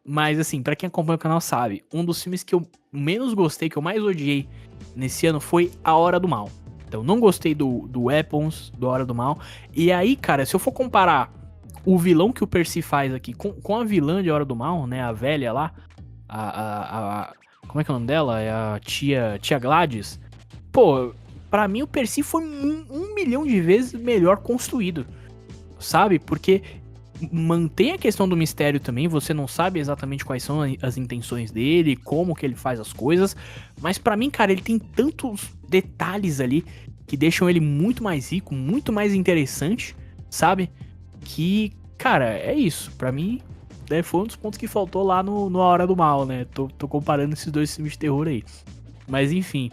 Mas assim, pra quem acompanha o canal sabe, um dos filmes que eu menos gostei, que eu mais odiei nesse ano foi A Hora do Mal. Então, não gostei do Weapons, do A Hora do Mal. E aí, cara, se eu for comparar o vilão que o Percy faz aqui com a vilã de A Hora do Mal, né? A velha lá, como é que é o nome dela? É a tia Gladys. Pô... Pra mim, o Percy foi um milhão de vezes melhor construído, sabe? Porque mantém a questão do mistério também, você não sabe exatamente quais são as intenções dele, como que ele faz as coisas, mas pra mim, cara, ele tem tantos detalhes ali que deixam ele muito mais rico, muito mais interessante, sabe? Que, cara, é isso. Pra mim, foi um dos pontos que faltou lá no A Hora do Mal, né? Tô comparando esses dois filmes de terror aí. Mas, enfim...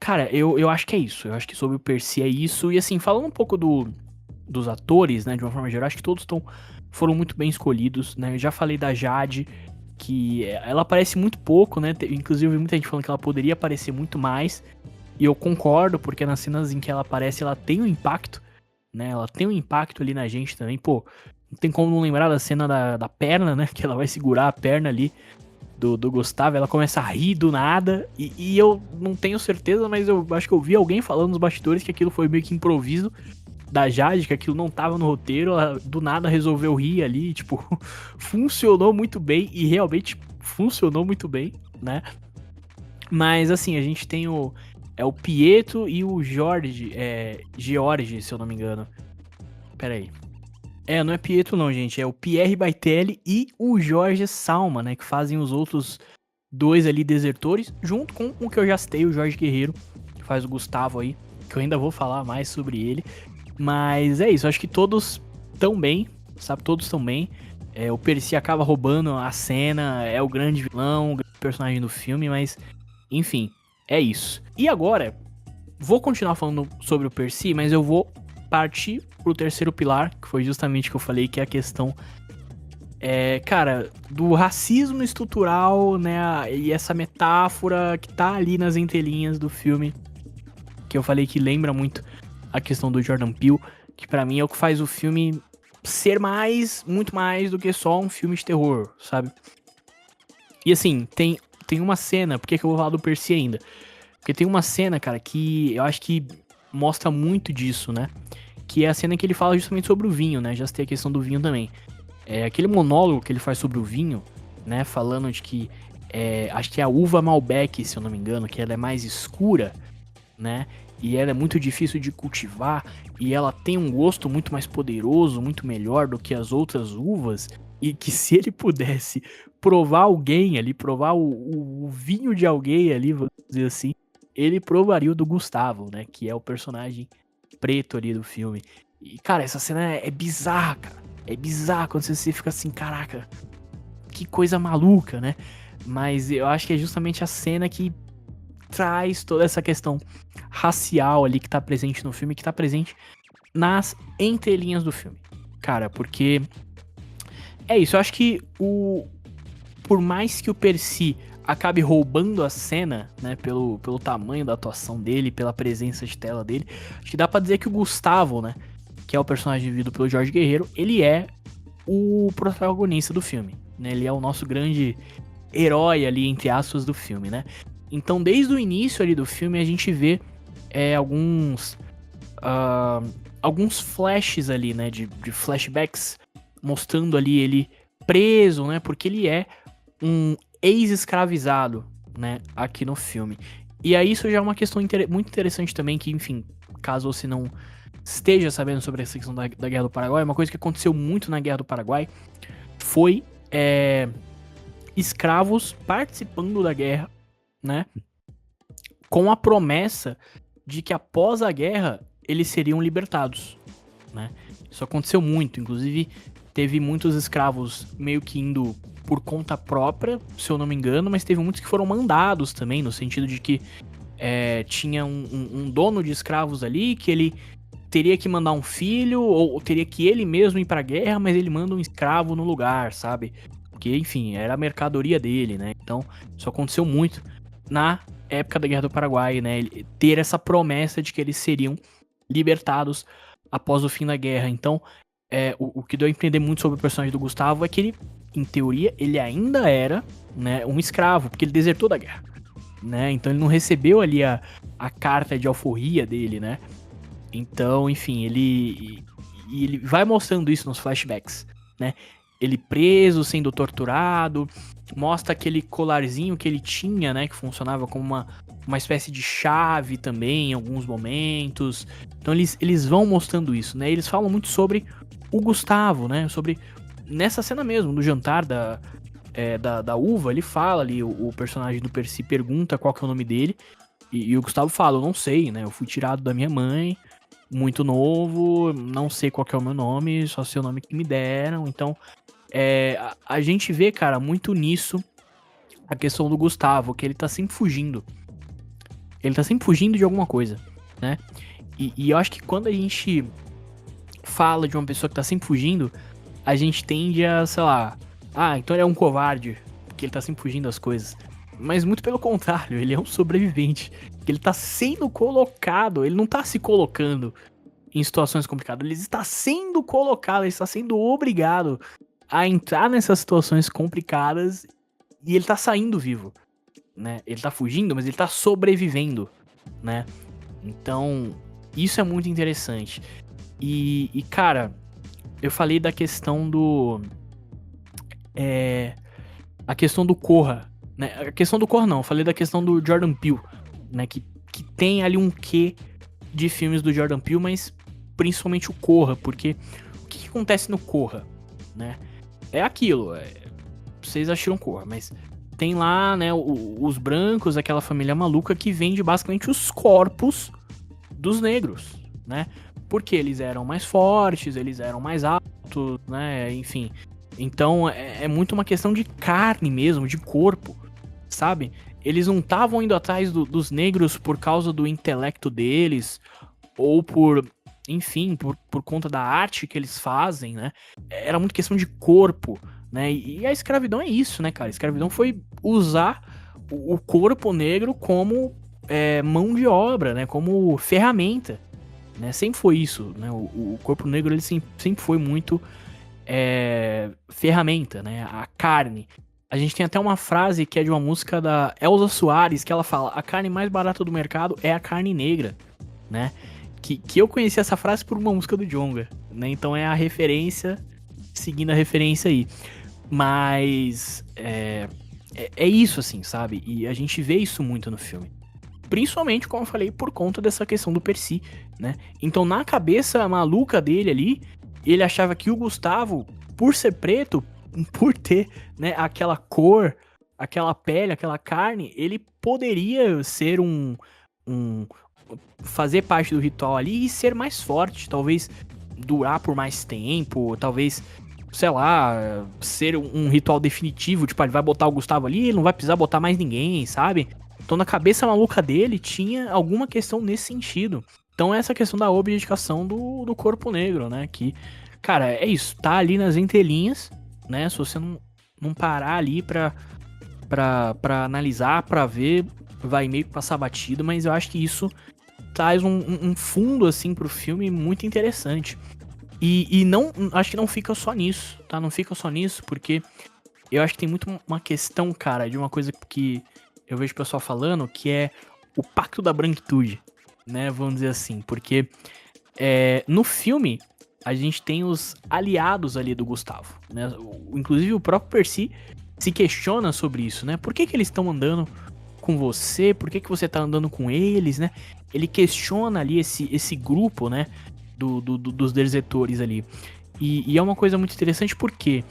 Cara, eu acho que é isso. Eu acho que sobre o Percy é isso. E assim, falando um pouco dos atores, né, de uma forma geral, acho que todos foram muito bem escolhidos, né? Eu já falei da Jade, que ela aparece muito pouco, né? Inclusive, muita gente falando que ela poderia aparecer muito mais. E eu concordo, porque nas cenas em que ela aparece, ela tem um impacto, né? Ela tem um impacto ali na gente também. Pô, não tem como não lembrar da cena da perna, né? Que ela vai segurar a perna ali do Gustavo, ela começa a rir do nada, e eu não tenho certeza, mas eu acho que eu vi alguém falando nos bastidores que aquilo foi meio que improviso da Jade, que aquilo não tava no roteiro, ela do nada resolveu rir ali, tipo, funcionou muito bem, e realmente funcionou muito bem, né? Mas assim, a gente tem o Pietro e o George, se eu não me engano. Pera aí. Não é Pietro não, gente. É o Pierre Baitelli e o Jorge Salma, né? Que fazem os outros 2 ali desertores, junto com o que eu já citei, o Jorge Guerreiro, que faz o Gustavo aí, que eu ainda vou falar mais sobre ele. Mas é isso, eu acho que todos estão bem, sabe? Todos estão bem. O Percy acaba roubando a cena, é o grande vilão, o grande personagem do filme, mas enfim, é isso. E agora, vou continuar falando sobre o Percy, mas eu vou partir pro terceiro pilar, que foi justamente o que eu falei, que é a questão, cara, do racismo estrutural, né, e essa metáfora que tá ali nas entrelinhas do filme, que eu falei que lembra muito a questão do Jordan Peele, que pra mim é o que faz o filme ser muito mais do que só um filme de terror, sabe? E assim, tem uma cena, por que eu vou falar do Percy ainda? Porque tem uma cena, cara, que eu acho que mostra muito disso, né? Que é a cena que ele fala justamente sobre o vinho, né? Já citei a questão do vinho também. Aquele monólogo que ele faz sobre o vinho, né? Falando de que, acho que é a uva Malbec, se eu não me engano, que ela é mais escura, né? E ela é muito difícil de cultivar, e ela tem um gosto muito mais poderoso, muito melhor do que as outras uvas, e que se ele pudesse provar alguém ali, provar o vinho de alguém ali, vamos dizer assim, ele provaria o do Gustavo, né, que é o personagem preto ali do filme. E, cara, essa cena é bizarra, cara. É bizarra quando você fica assim, caraca, que coisa maluca, né? Mas eu acho que é justamente a cena que traz toda essa questão racial ali que tá presente no filme, que tá presente nas entrelinhas do filme. Cara, porque é isso, eu acho que por mais que o Percy acabe roubando a cena, né, pelo tamanho da atuação dele, pela presença de tela dele, acho que dá pra dizer que o Gustavo, né, que é o personagem vivido pelo Jorge Guerreiro, ele é o protagonista do filme, né, ele é o nosso grande herói ali, entre aspas, do filme, né. Então, desde o início ali do filme, a gente vê alguns flashes ali, né, de flashbacks, mostrando ali ele preso, né, porque ele é um ex-escravizado, né, aqui no filme. E aí isso já é uma questão muito interessante também, que, enfim, caso você não esteja sabendo sobre essa questão da Guerra do Paraguai, uma coisa que aconteceu muito na Guerra do Paraguai foi escravos participando da guerra, né, com a promessa de que após a guerra eles seriam libertados, né. Isso aconteceu muito, inclusive teve muitos escravos meio que indo por conta própria, se eu não me engano, mas teve muitos que foram mandados também, no sentido de que tinha um dono de escravos ali, que ele teria que mandar um filho, ou teria que ele mesmo ir pra guerra, mas ele manda um escravo no lugar, sabe? Porque, enfim, era a mercadoria dele, né? Então, isso aconteceu muito na época da Guerra do Paraguai, né? Ter essa promessa de que eles seriam libertados após o fim da guerra. Então, o que deu a entender muito sobre o personagem do Gustavo é que ele, em teoria, ele ainda era, né, um escravo, porque ele desertou da guerra, né? Então ele não recebeu ali a carta de alforria dele, né? Então, enfim, ele vai mostrando isso nos flashbacks, né? Ele preso, sendo torturado, mostra aquele colarzinho que ele tinha, né, que funcionava como uma espécie de chave também em alguns momentos. Então eles vão mostrando isso, né? Eles falam muito sobre o Gustavo, né? Sobre, nessa cena mesmo, no jantar da uva, ele fala ali, o personagem do Percy pergunta qual que é o nome dele, e o Gustavo fala, eu não sei, né? Eu fui tirado da minha mãe, muito novo, não sei qual que é o meu nome, só sei o nome que me deram. Então, a gente vê, cara, muito nisso a questão do Gustavo, que ele tá sempre fugindo. Ele tá sempre fugindo de alguma coisa, né? E eu acho que quando a gente fala de uma pessoa que tá sempre fugindo, a gente tende a, sei lá, então ele é um covarde, porque ele tá sempre fugindo das coisas. Mas muito pelo contrário, ele é um sobrevivente. Ele tá sendo colocado, ele não tá se colocando em situações complicadas, ele está sendo colocado, ele está sendo obrigado a entrar nessas situações complicadas e ele tá saindo vivo, né? Ele tá fugindo, mas ele tá sobrevivendo, né? Então, isso é muito interessante. E cara, eu falei da questão do... a questão do Corra, né? A questão do Corra não, eu falei da questão do Jordan Peele, né? Que tem ali um quê de filmes do Jordan Peele, mas principalmente o Corra, porque o que acontece no Corra, né? É aquilo, vocês acharam Corra, mas tem lá, né, os brancos, aquela família maluca que vende basicamente os corpos dos negros, né? Porque eles eram mais fortes, eles eram mais altos, né? Enfim. Então é muito uma questão de carne mesmo, de corpo, sabe? Eles não estavam indo atrás dos negros por causa do intelecto deles, ou por, enfim, por conta da arte que eles fazem, né? Era muito questão de corpo, né? E a escravidão é isso, né, cara? A escravidão foi usar o corpo negro como mão de obra, né? Como ferramenta, né? Sempre foi isso, né? O corpo negro, ele sempre foi muito ferramenta, né? A carne. A gente tem até uma frase que é de uma música da Elza Soares, que ela fala: a carne mais barata do mercado é a carne negra, né? Que eu conheci essa frase por uma música do Djonga, né? Então é a referência, seguindo a referência aí. Mas é isso, assim, sabe? E a gente vê isso muito no filme. Principalmente, como eu falei, por conta dessa questão do Percy, né? Então, na cabeça maluca dele ali, ele achava que o Gustavo, por ser preto, por ter, né, aquela cor, aquela pele, aquela carne, ele poderia ser fazer parte do ritual ali e ser mais forte, talvez durar por mais tempo, talvez, sei lá, ser um ritual definitivo, tipo, ele vai botar o Gustavo ali, ele não vai precisar botar mais ninguém, sabe? Então na cabeça maluca dele tinha alguma questão nesse sentido. Então essa questão da objetificação do corpo negro, né, que, cara, é isso, tá ali nas entrelinhas, né, se você não parar ali pra analisar, pra ver, vai meio que passar batido, mas eu acho que isso traz um fundo, assim, pro filme muito interessante. E não, acho que não fica só nisso, tá? Não fica só nisso, porque eu acho que tem muito uma questão, cara, de uma coisa que eu vejo o pessoal falando, que é o pacto da branquitude, né? Vamos dizer assim, porque no filme a gente tem os aliados ali do Gustavo, né? Inclusive o próprio Percy se questiona sobre isso, né? Por que eles estão andando com você? Por que você tá andando com eles, né? Ele questiona ali esse grupo, né? Dos desertores ali. E é uma coisa muito interessante porque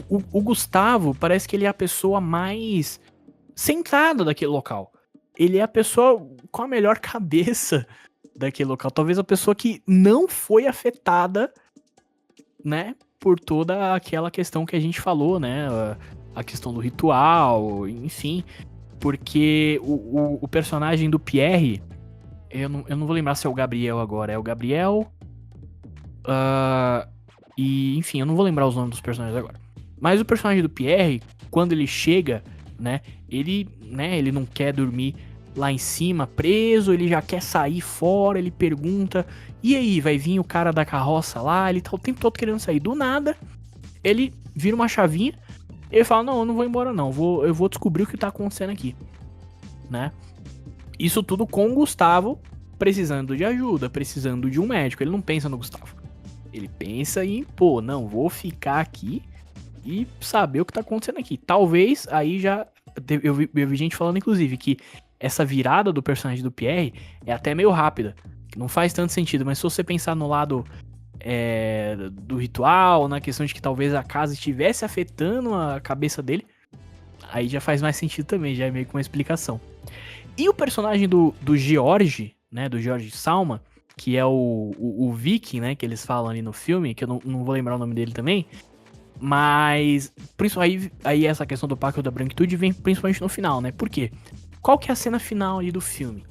o Gustavo parece que ele é a pessoa mais centrada daquele local. Ele é a pessoa com a melhor cabeça daquele local. Talvez a pessoa que não foi afetada, né, por toda aquela questão que a gente falou, né, a questão do ritual, enfim, porque o personagem do Pierre, eu não vou lembrar se é o Gabriel agora, é o Gabriel, e enfim, eu não vou lembrar os nomes dos personagens agora, mas o personagem do Pierre, quando ele chega, né, ele não quer dormir lá em cima, preso, ele já quer sair fora, ele pergunta, e aí, vai vir o cara da carroça lá, ele tá o tempo todo querendo sair, do nada, ele vira uma chavinha, ele fala, não, eu não vou embora não, eu vou descobrir o que tá acontecendo aqui, né, isso tudo com o Gustavo precisando de ajuda, precisando de um médico, ele não pensa no Gustavo, ele pensa em, pô, não, vou ficar aqui e saber o que tá acontecendo aqui, talvez, aí já, eu vi gente falando inclusive que essa virada do personagem do Pierre é até meio rápida, que não faz tanto sentido, mas se você pensar no lado do ritual, na questão de que talvez a casa estivesse afetando a cabeça dele, aí já faz mais sentido também, já é meio que uma explicação. E o personagem do George, né, do George Salma, que é o Viking, né, que eles falam ali no filme, que eu não vou lembrar o nome dele também, mas aí essa questão do pacto da branquitude vem principalmente no final, né, por quê? Qual que é a cena final ali do filme,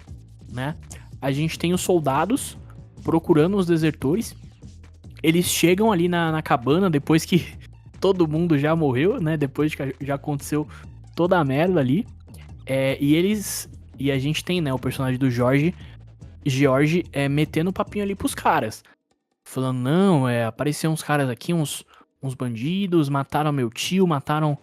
né? A gente tem os soldados procurando os desertores. Eles chegam ali na cabana depois que todo mundo já morreu, né? Depois que já aconteceu toda a merda ali. E a gente tem, né, o personagem do George metendo o papinho ali pros caras. Falando, não, apareceram uns caras aqui, uns bandidos, mataram meu tio, mataram...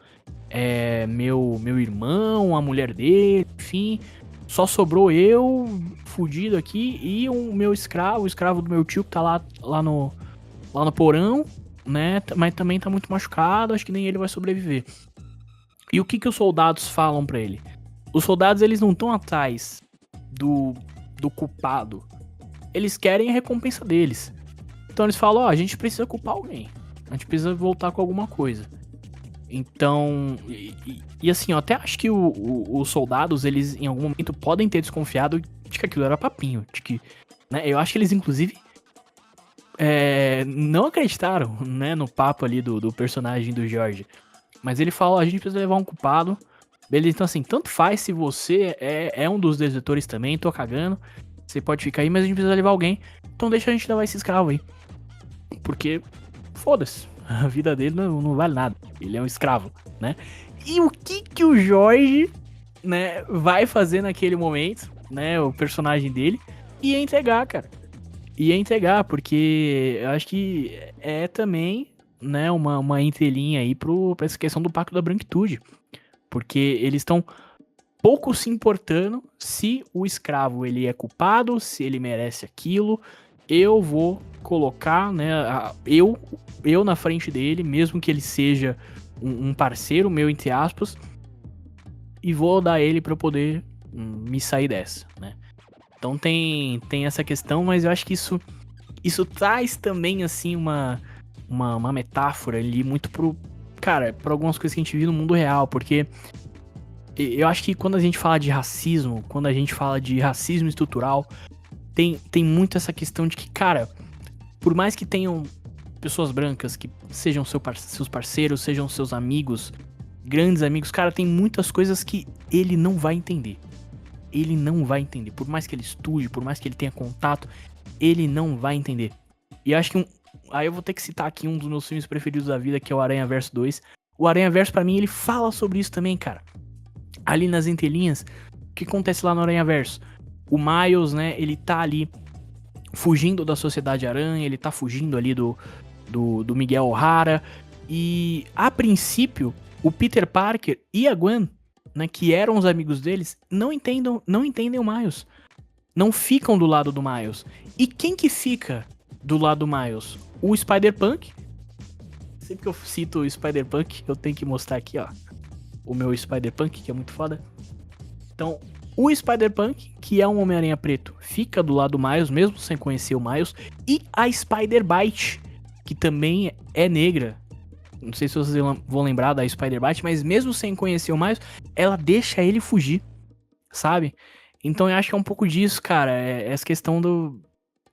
meu irmão, a mulher dele, enfim, só sobrou eu, fudido aqui, e o meu escravo, o escravo do meu tio que tá lá no porão, né, mas também tá muito machucado, acho que nem ele vai sobreviver. E o que os soldados falam pra ele? Os soldados, eles não estão atrás do culpado, eles querem a recompensa deles. Então eles falam, a gente precisa culpar alguém, a gente precisa voltar com alguma coisa. Então, e assim, eu até acho que os soldados, eles em algum momento podem ter desconfiado de que aquilo era papinho, de que, né, eu acho que eles inclusive não acreditaram, né, no papo ali do personagem do Jorge. Mas ele falou, a gente precisa levar um culpado. Beleza, então assim, tanto faz se você é um dos desertores também, tô cagando. Você pode ficar aí, mas a gente precisa levar alguém. Então deixa a gente levar esse escravo aí. Porque, foda-se, a vida dele não vale nada. Ele é um escravo, né? E o que o Jorge, né, vai fazer naquele momento, né, o personagem dele, ia entregar, cara. Ia entregar, porque eu acho que é também, né, uma entrelinha aí pra essa questão do Pacto da Branquitude. Porque eles estão pouco se importando se o escravo ele é culpado, se ele merece aquilo. Eu vou colocar, né, eu na frente dele, mesmo que ele seja um parceiro meu, entre aspas, e vou dar ele pra eu poder me sair dessa, né. Então tem essa questão, mas eu acho que isso traz também, assim, uma metáfora ali muito pra algumas coisas que a gente vive no mundo real, porque eu acho que quando a gente fala de racismo, quando a gente fala de racismo estrutural, tem muito essa questão de que, cara, por mais que tenham pessoas brancas que sejam seus parceiros, sejam seus amigos, grandes amigos, cara, tem muitas coisas que ele não vai entender. Ele não vai entender. Por mais que ele estude, por mais que ele tenha contato, ele não vai entender. E eu acho que aí eu vou ter que citar aqui um dos meus filmes preferidos da vida, que é o Aranhaverso 2. O Aranhaverso, pra mim, ele fala sobre isso também, cara. Ali nas entrelinhas, o que acontece lá no Aranhaverso? O Miles, né, ele tá ali fugindo da Sociedade Aranha, ele tá fugindo ali do Miguel O'Hara. E, a princípio, o Peter Parker e a Gwen, né, que eram os amigos deles, não entendem o Miles. Não ficam do lado do Miles. E quem que fica do lado do Miles? O Spider-Punk. Sempre que eu cito o Spider-Punk, eu tenho que mostrar aqui, ó, o meu Spider-Punk, que é muito foda. Então, o Spider-Punk, que é um Homem-Aranha preto, fica do lado do Miles, mesmo sem conhecer o Miles. E a Spider-Bite, que também é negra. Não sei se vocês vão lembrar da Spider-Bite, mas mesmo sem conhecer o Miles, ela deixa ele fugir, sabe? Então eu acho que é um pouco disso, cara. Essa questão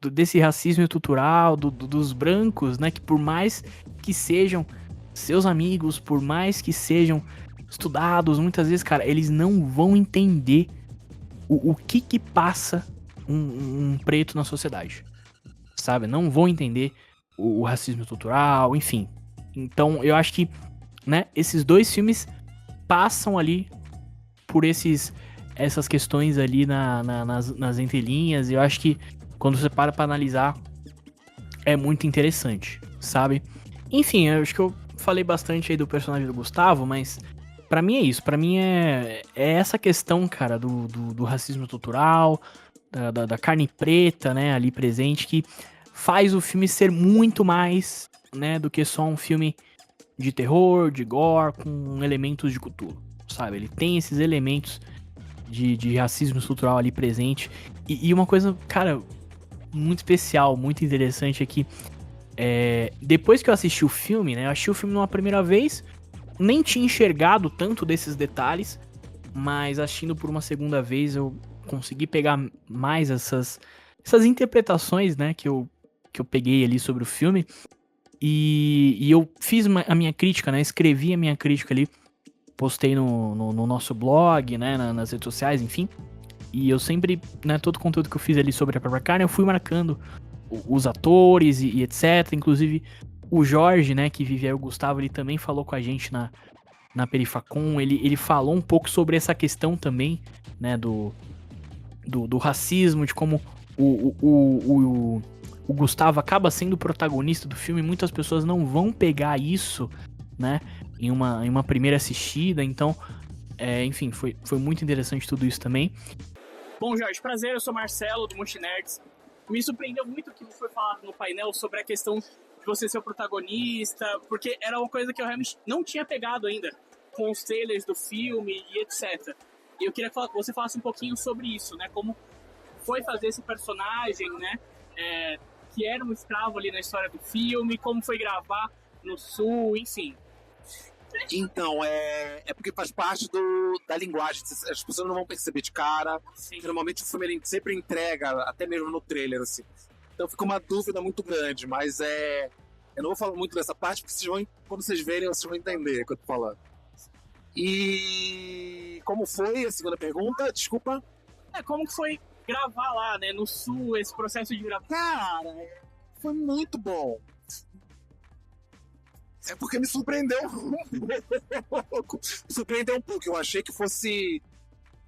desse racismo estrutural, dos brancos, né? Que por mais que sejam seus amigos, por mais que sejam estudados, muitas vezes, cara, eles não vão entender o que passa um preto na sociedade, sabe? Não vão entender o racismo estrutural, enfim. Então eu acho que, né, esses dois filmes passam ali por essas questões ali nas entrelinhas. E eu acho que quando você para pra analisar, é muito interessante, sabe? Enfim, eu acho que eu falei bastante aí do personagem do Gustavo, mas pra mim é isso. Pra mim é essa questão, cara, do racismo estrutural, da carne preta, né, ali presente, que faz o filme ser muito mais, né, do que só um filme de terror, de gore, com elementos de Cthulhu, sabe? Ele tem esses elementos de racismo estrutural ali presente. E uma coisa, cara, muito especial, muito interessante aqui. Depois que eu assisti o filme, né? Eu assisti o filme numa primeira vez, nem tinha enxergado tanto desses detalhes, mas assistindo por uma segunda vez eu consegui pegar mais essas interpretações, né? Que eu peguei ali sobre o filme. E eu fiz a minha crítica, né? Escrevi a minha crítica ali. Postei no nosso blog, né? Nas redes sociais, enfim. E eu sempre, né? Todo o conteúdo que eu fiz ali sobre a própria carne, eu fui marcando os atores e etc. Inclusive o Jorge, né? Que vivia o Gustavo, ele também falou com a gente na Perifacon. Ele falou um pouco sobre essa questão também, né? Do racismo, de como o Gustavo acaba sendo o protagonista do filme. Muitas pessoas não vão pegar isso, né, em uma primeira assistida. Então, enfim, foi muito interessante tudo isso também. Bom, Jorge, prazer, eu sou Marcelo, do Multinerds. Me surpreendeu muito o que foi falado no painel sobre a questão de você ser o protagonista, porque era uma coisa que eu realmente não tinha pegado ainda com os trailers do filme e etc. E eu queria que você falasse um pouquinho sobre isso, né, como foi fazer esse personagem, né, que era um escravo ali na história do filme, como foi gravar no Sul, enfim. Então, é porque faz parte da linguagem. As pessoas não vão perceber de cara. Normalmente o filme ele sempre entrega, até mesmo no trailer, assim. Então fica uma dúvida muito grande, mas eu não vou falar muito dessa parte, porque quando vocês verem, vocês vão entender o que eu tô falando. E como foi a segunda pergunta? Desculpa. Como que foi gravar lá, né, no Sul, esse processo de gravar? Cara, foi muito bom. É porque me surpreendeu um pouco. Me surpreendeu um pouco. Eu achei que fosse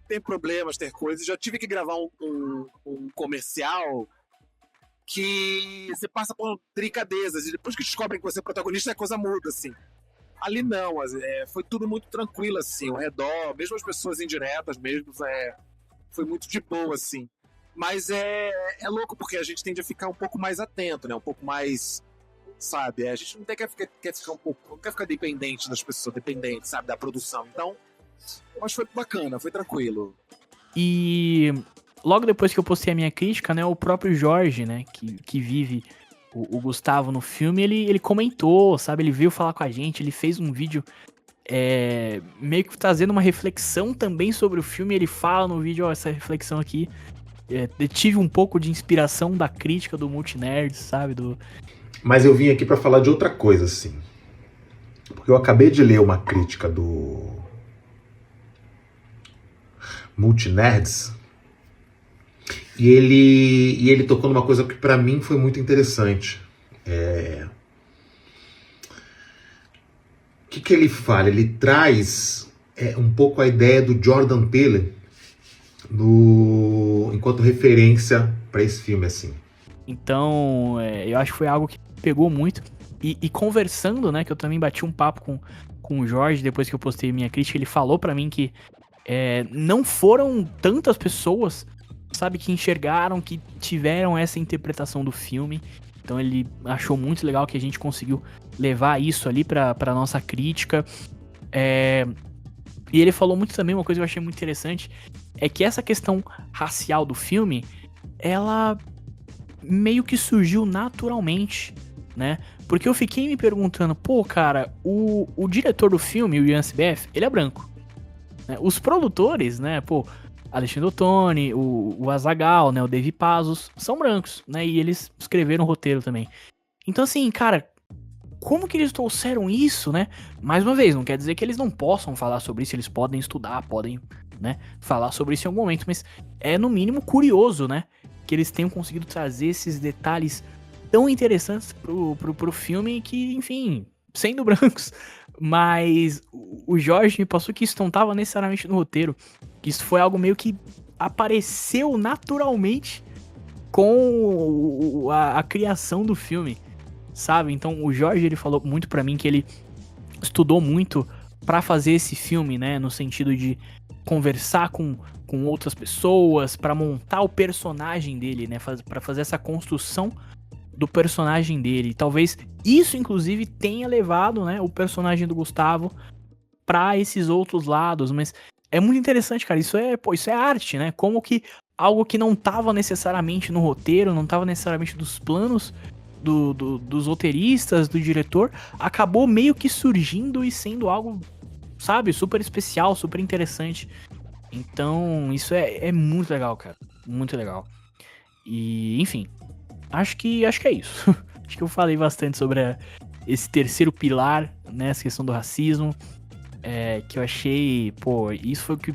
ter problemas, ter coisas. Já tive que gravar um comercial que você passa por delicadezas. E depois que descobrem que você é protagonista, a coisa muda, assim. Ali não, foi tudo muito tranquilo, assim, ao redor, mesmo as pessoas indiretas mesmo, foi muito de boa, assim. Mas é louco, porque a gente tende a ficar um pouco mais atento, né? Um pouco mais, sabe? A gente não quer ficar um pouco, não quer ficar dependente das pessoas, dependente, sabe? Da produção. Então, mas foi bacana, foi tranquilo. E logo depois que eu postei a minha crítica, né, o próprio Jorge, né, que vive o Gustavo no filme, ele comentou, sabe? Ele veio falar com a gente, ele fez um vídeo meio que trazendo uma reflexão também sobre o filme. Ele fala no vídeo, ó, essa reflexão aqui, eu tive um pouco de inspiração da crítica do Multinerds, sabe? Mas eu vim aqui pra falar de outra coisa, assim. Porque eu acabei de ler uma crítica do Multinerds, e ele tocou numa coisa que pra mim foi muito interessante. O que ele fala? Ele traz um pouco a ideia do Jordan Peele enquanto referência para esse filme, assim. Então, eu acho que foi algo que pegou muito. E conversando, né, que eu também bati um papo com o Jorge depois que eu postei minha crítica, ele falou pra mim que não foram tantas pessoas, sabe, que enxergaram, que tiveram essa interpretação do filme. Então ele achou muito legal que a gente conseguiu levar isso ali pra nossa crítica. E ele falou muito também, uma coisa que eu achei muito interessante, é que essa questão racial do filme, ela meio que surgiu naturalmente, né? Porque eu fiquei me perguntando, pô, cara, o diretor do filme, o Ian CBF, ele é branco, né? Os produtores, né, pô, Alexandre Ottoni, o Azaghal, né, o Dave Pazos, são brancos, né, e eles escreveram o roteiro também. Então, assim, cara, como que eles trouxeram isso, né? Mais uma vez, não quer dizer que eles não possam falar sobre isso, eles podem estudar, podem, né, falar sobre isso em algum momento, mas é no mínimo curioso, né, que eles tenham conseguido trazer esses detalhes tão interessantes pro filme que, enfim, sendo brancos. Mas o Jorge me passou que isso não estava necessariamente no roteiro, que isso foi algo meio que apareceu naturalmente com a criação do filme, sabe? Então o Jorge, ele falou muito pra mim que ele estudou muito pra fazer esse filme, né, no sentido de conversar com outras pessoas, pra montar o personagem dele, né, pra fazer essa construção do personagem dele. E talvez isso, inclusive, tenha levado, né, o personagem do Gustavo pra esses outros lados. Mas é muito interessante, cara. Isso é arte, né? Como que algo que não tava necessariamente no roteiro, não tava necessariamente dos planos dos roteiristas, do diretor, acabou meio que surgindo e sendo algo, sabe, super especial, super interessante. Então, isso é muito legal, cara. Muito legal. E, enfim, acho que é isso. Acho que eu falei bastante sobre esse terceiro pilar, né, essa questão do racismo, que eu achei, pô, isso foi o que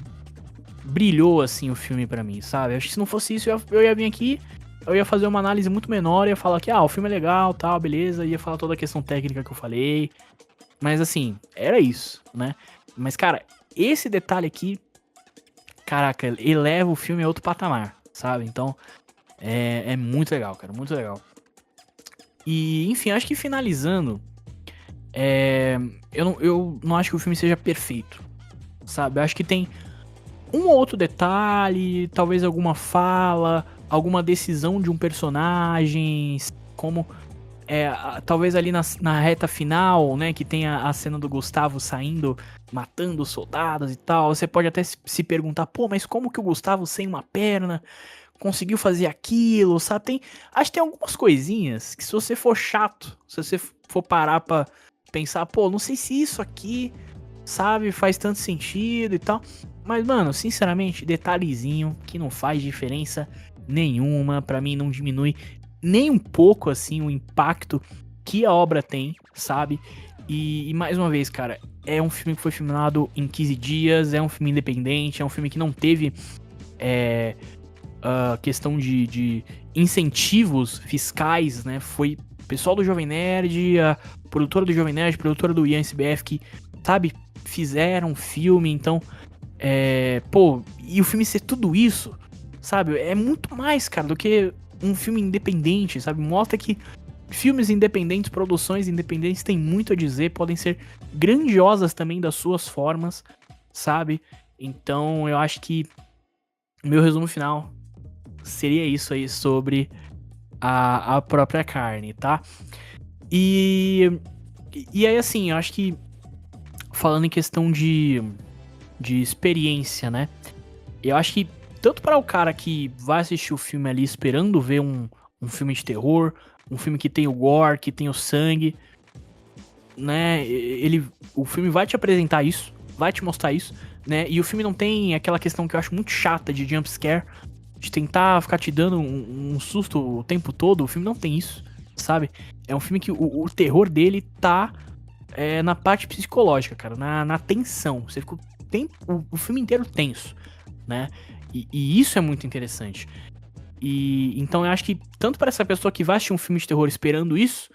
brilhou, assim, o filme pra mim, sabe? Acho que se não fosse isso, eu ia vir aqui, eu ia fazer uma análise muito menor, ia falar que, o filme é legal, tal, beleza, ia falar toda a questão técnica que eu falei, mas, assim, era isso, né? Mas, cara, esse detalhe aqui, caraca, eleva o filme a outro patamar, sabe? Então, é muito legal, cara, muito legal. E, enfim, acho que finalizando, eu não acho que o filme seja perfeito, sabe? Eu acho que tem um ou outro detalhe, talvez alguma fala, alguma decisão de um personagem, como talvez ali na reta final, né, que tem a cena do Gustavo saindo, matando os soldados e tal. Você pode até se perguntar, pô, mas como que o Gustavo sem uma perna conseguiu fazer aquilo, sabe? Acho que tem algumas coisinhas que, se você for chato, se você for parar pra pensar, pô, não sei se isso aqui, sabe, faz tanto sentido e tal. Mas, mano, sinceramente, detalhezinho que não faz diferença nenhuma, pra mim não diminui nem um pouco, assim, o impacto que a obra tem, sabe? E mais uma vez, cara, é um filme que foi filmado em 15 dias, é um filme independente, é um filme que não teve a questão de incentivos fiscais, né? Foi o pessoal do Jovem Nerd, a produtora do Jovem Nerd, a produtora do Ian SBF que, sabe, fizeram um filme, então, pô, e o filme ser tudo isso, sabe, é muito mais, cara, do que um filme independente, sabe, mostra que filmes independentes, produções independentes têm muito a dizer, podem ser grandiosas também das suas formas, sabe, então eu acho que o meu resumo final seria isso aí sobre a própria carne, tá, e aí assim, eu acho que falando em questão de experiência, né? Eu acho que tanto para o cara que vai assistir o filme ali esperando ver um filme de terror, um filme que tem o gore, que tem o sangue, né? O filme vai te apresentar isso, vai te mostrar isso, né? E o filme não tem aquela questão que eu acho muito chata de jump scare, de tentar ficar te dando um susto o tempo todo. O filme não tem isso, sabe? É um filme que o terror dele tá na parte psicológica, cara, na tensão. Você fica o filme inteiro tenso, né? E isso é muito interessante. E então eu acho que tanto para essa pessoa que vai assistir um filme de terror esperando isso,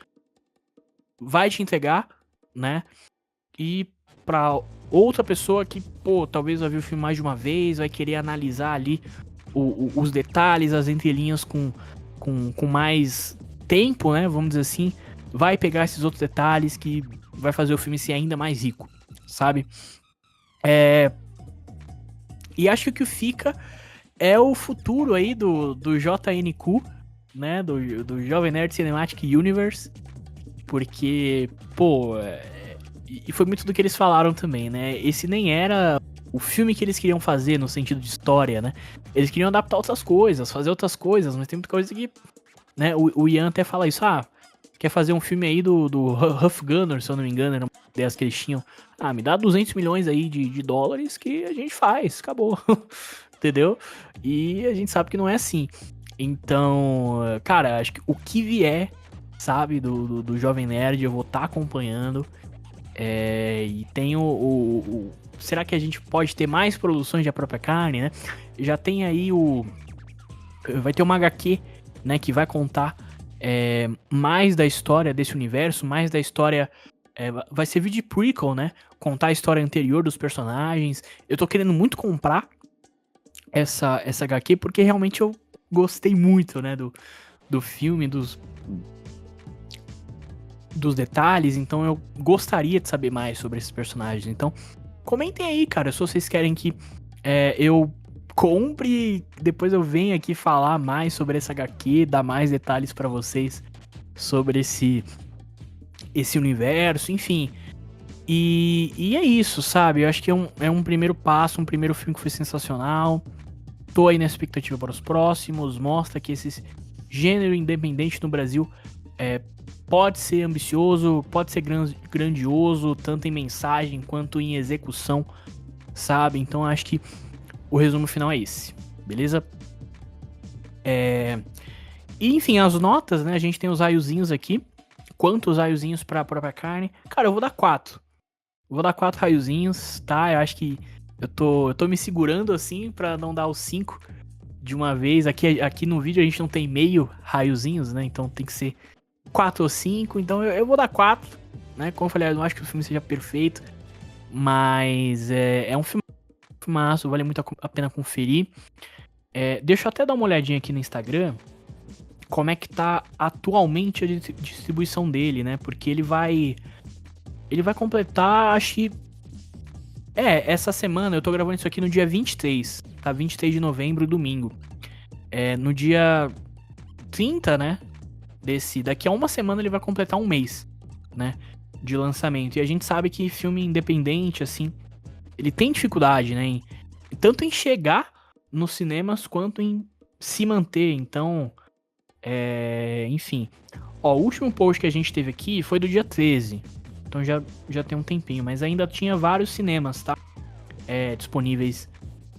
vai te entregar, né? E pra outra pessoa que, pô, talvez vai ver o filme mais de uma vez, vai querer analisar ali os detalhes, as entrelinhas com mais tempo, né? Vamos dizer assim, vai pegar esses outros detalhes que vai fazer o filme ser ainda mais rico, sabe? E acho que o que fica é o futuro aí do JNQ, né? Do Jovem Nerd Cinematic Universe. Porque, pô, e foi muito do que eles falaram também, né? Esse nem era o filme que eles queriam fazer no sentido de história, né? Eles queriam adaptar outras coisas, fazer outras coisas, mas tem muita coisa que, né? O Ian até fala isso, quer fazer um filme aí do Huff Gunner, se eu não me engano, era uma ideias que eles tinham. Me dá 200 milhões aí de dólares que a gente faz, acabou. Entendeu? E a gente sabe que não é assim. Então, cara, acho que o que vier, sabe, do Jovem Nerd, eu vou estar acompanhando. E tem será que a gente pode ter mais produções da própria carne, né? Já tem aí vai ter uma HQ, né, que vai contar mais da história desse universo, mais da história. Vai servir de prequel, né? Contar a história anterior dos personagens. Eu tô querendo muito comprar essa HQ, porque realmente eu gostei muito, né? Do filme, dos detalhes. Então eu gostaria de saber mais sobre esses personagens. Então, comentem aí, cara, se vocês querem que eu compre, depois eu venho aqui falar mais sobre essa HQ, dar mais detalhes pra vocês sobre esse universo, enfim. E é isso, sabe? Eu acho que é um primeiro passo, um primeiro filme que foi sensacional. Tô aí na expectativa para os próximos. Mostra que esse gênero independente no Brasil pode ser ambicioso, pode ser grandioso, tanto em mensagem quanto em execução, sabe? Então acho que o resumo final é esse, beleza? E enfim, as notas, né? A gente tem os raiozinhos aqui. Quantos raiozinhos pra própria carne? Cara, eu vou dar 4. Vou dar 4 raiozinhos, tá? Eu acho que eu tô me segurando assim pra não dar os 5 de uma vez. Aqui no vídeo a gente não tem meio raiozinhos, né? Então tem que ser 4 ou 5. Então eu vou dar 4, né? Como eu falei, eu não acho que o filme seja perfeito, mas é um filmaço, vale muito a pena conferir. Deixa eu até dar uma olhadinha aqui no Instagram como é que tá atualmente a distribuição dele, né? Porque ele vai completar, acho que essa semana. Eu tô gravando isso aqui no dia 23, tá? 23 de novembro, domingo. No dia 30, né? Daqui a uma semana ele vai completar um mês, né? De lançamento. E a gente sabe que filme independente, assim, ele tem dificuldade, né? Tanto em chegar nos cinemas quanto em se manter. Então, enfim. O último post que a gente teve aqui foi do dia 13. Então já tem um tempinho, mas ainda tinha vários cinemas, tá? Disponíveis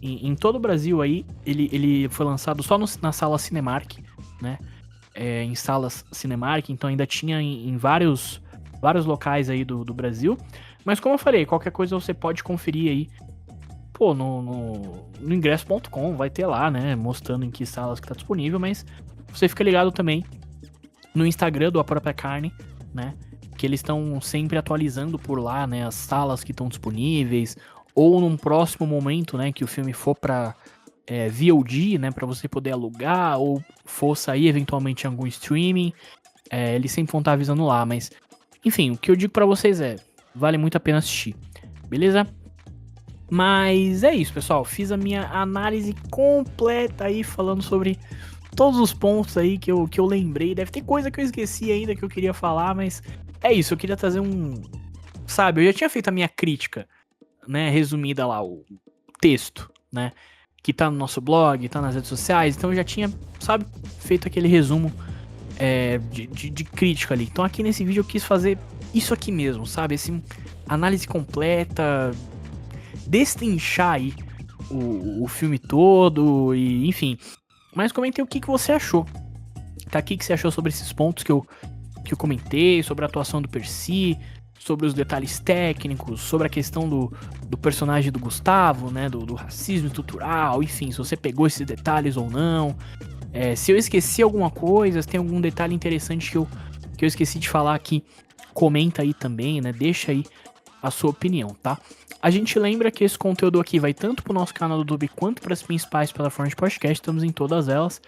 em todo o Brasil aí. Ele foi lançado só na sala Cinemark, né? Em salas Cinemark, então ainda tinha em vários locais aí do Brasil. Mas como eu falei, qualquer coisa você pode conferir aí, pô, no ingresso.com, vai ter lá, né? Mostrando em que salas que tá disponível, mas você fica ligado também no Instagram do A Própria Carne, né? Que eles estão sempre atualizando por lá, né? As salas que estão disponíveis, ou num próximo momento, né? Que o filme for pra VOD, né? Pra você poder alugar, ou for sair eventualmente em algum streaming. Eles sempre vão estar avisando lá, mas... Enfim, o que eu digo pra vocês vale muito a pena assistir, beleza? Mas é isso, pessoal. Fiz a minha análise completa aí, falando sobre todos os pontos aí que eu lembrei. Deve ter coisa que eu esqueci ainda que eu queria falar, mas é isso. Eu queria trazer sabe, eu já tinha feito a minha crítica, né, resumida lá, o texto, né, que tá no nosso blog, tá nas redes sociais. Então eu já tinha, sabe, feito aquele resumo de crítica ali. Então aqui nesse vídeo eu quis fazer isso aqui mesmo, sabe, assim, análise completa, destrinchar aí o filme todo e enfim. Mas comentei o que você achou. Tá aqui o que você achou sobre esses pontos que eu comentei, sobre a atuação do Percy, sobre os detalhes técnicos, sobre a questão do personagem do Gustavo, né, do racismo estrutural, enfim, se você pegou esses detalhes ou não. Se eu esqueci alguma coisa, se tem algum detalhe interessante que eu esqueci de falar aqui, comenta aí também, né, deixa aí a sua opinião, tá? A gente lembra que esse conteúdo aqui vai tanto pro nosso canal do YouTube quanto para as principais plataformas de podcast, estamos em todas elas.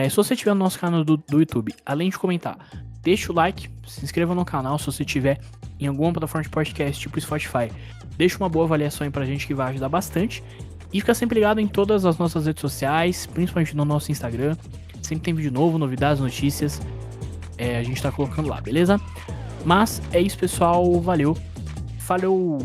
Se você estiver no nosso canal do YouTube, além de comentar, deixa o like, se inscreva no canal. Se você estiver em alguma plataforma de podcast, tipo Spotify, deixa uma boa avaliação aí pra gente, que vai ajudar bastante. E fica sempre ligado em todas as nossas redes sociais, principalmente no nosso Instagram. Sempre tem vídeo novo, novidades, notícias, a gente tá colocando lá, beleza? Mas é isso, pessoal, valeu, falou!